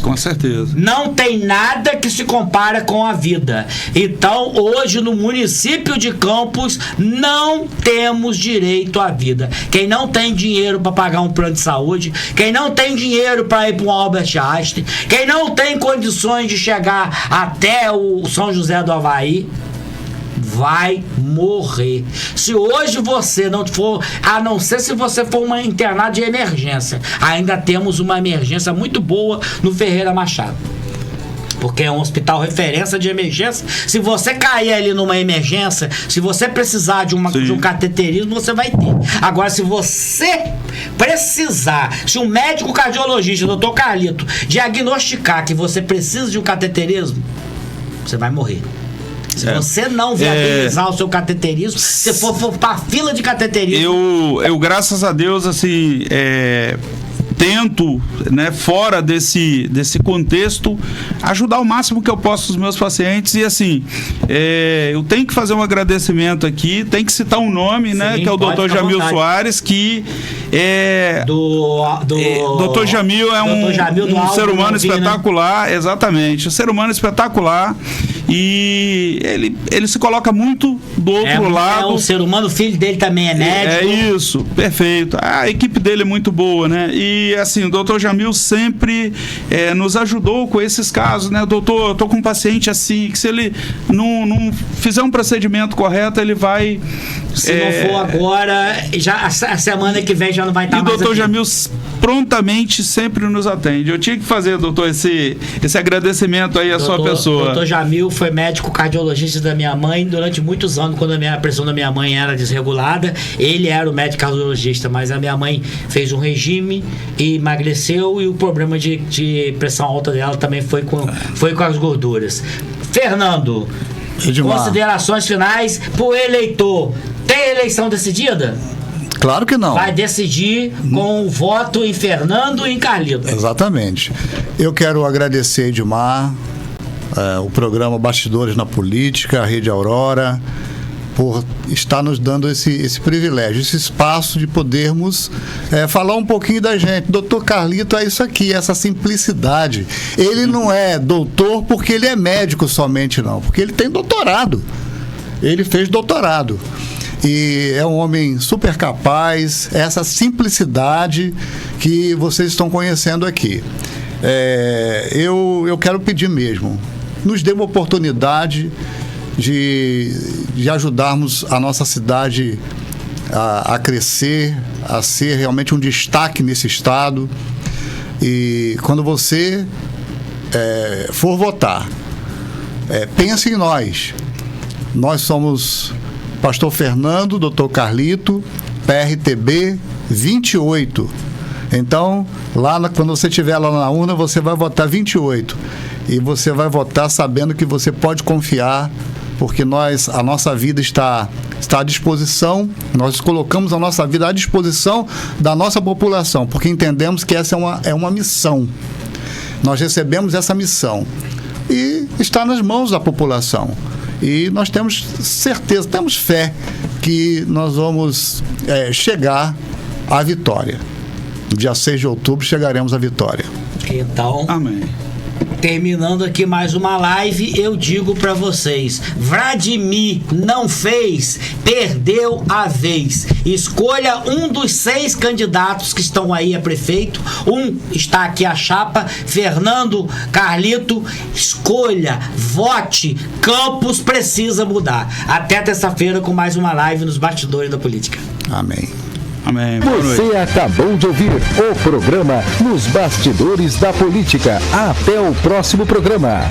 Com certeza. Não tem nada que se compara com a vida. Então, hoje, no município de Campos, não temos direito à vida. Quem não tem dinheiro para pagar um plano de saúde, quem não tem dinheiro para ir para um Albert Einstein, quem não tem condições de chegar até o São José do Havaí, vai morrer. Se hoje você não for, a não ser se você for uma internada de emergência, ainda temos uma emergência muito boa no Ferreira Machado, porque é um hospital referência de emergência. Se você cair ali numa emergência, se você precisar de um cateterismo, você vai ter. Agora, se você precisar, se um médico cardiologista, doutor Carlito, diagnosticar que você precisa de um cateterismo, você vai morrer. Se você não viabilizar o seu cateterismo, se for para fila de cateterismo... Eu, graças a Deus, assim, tento, né, fora desse contexto, ajudar o máximo que eu posso os meus pacientes. E assim, eu tenho que fazer um agradecimento aqui, tem que citar um nome, né, que é o Dr. Jamil Soares, que Dr. Jamil é um ser humano espetacular, exatamente, um ser humano espetacular, e ele se coloca muito do outro lado. É um ser humano, o filho dele também é médico. É isso, perfeito. A equipe dele é muito boa, né? E assim, o doutor Jamil sempre nos ajudou com esses casos, né? Doutor, eu tô com um paciente assim, que se ele não fizer um procedimento correto, ele vai... Se não for agora, já, a semana que vem já não vai estar mais aqui. E o doutor Jamil prontamente sempre nos atende. Eu tinha que fazer, doutor, esse agradecimento aí à sua pessoa. Doutor Jamil foi médico cardiologista da minha mãe durante muitos anos, quando a pressão da minha mãe era desregulada. Ele era o médico cardiologista, mas a minha mãe fez um regime e emagreceu, e o problema de pressão alta dela também foi com as gorduras. Fernando, Edmar, considerações finais pro eleitor. Tem eleição decidida? Claro que não. Vai decidir com o voto em Fernando e em Carlito. Exatamente. Eu quero agradecer, Edmar, o programa Bastidores na Política, a Rede Aurora, por estar nos dando esse privilégio, esse espaço de podermos falar um pouquinho da gente. Doutor Carlito é isso aqui, essa simplicidade. Ele não é doutor porque ele é médico somente, não, porque ele tem doutorado. Ele fez doutorado. E é um homem super capaz, essa simplicidade que vocês estão conhecendo aqui. Eu quero pedir mesmo, nos dê uma oportunidade de ajudarmos a nossa cidade a crescer, a ser realmente um destaque nesse estado. E quando você for votar, pense em nós. Nós somos Pastor Fernando, Dr. Carlito, PRTB 28. Então, quando você estiver lá na urna, você vai votar 28. E você vai votar sabendo que você pode confiar, porque a nossa vida está à disposição, nós colocamos a nossa vida à disposição da nossa população, porque entendemos que essa é uma missão. Nós recebemos essa missão e está nas mãos da população. E nós temos certeza, temos fé que nós vamos chegar à vitória. Dia 6 de outubro chegaremos à vitória. Então, amém. Terminando aqui mais uma live, eu digo pra vocês: Vladimir não fez, perdeu a vez. Escolha um dos 6 candidatos que estão aí a prefeito. Está aqui a chapa, Fernando, Carlito. Escolha, vote. Campos precisa mudar. Até terça-feira com mais uma live nos Bastidores da Política. Amém. Amém. Você acabou de ouvir o programa Nos Bastidores da Política. Até o próximo programa.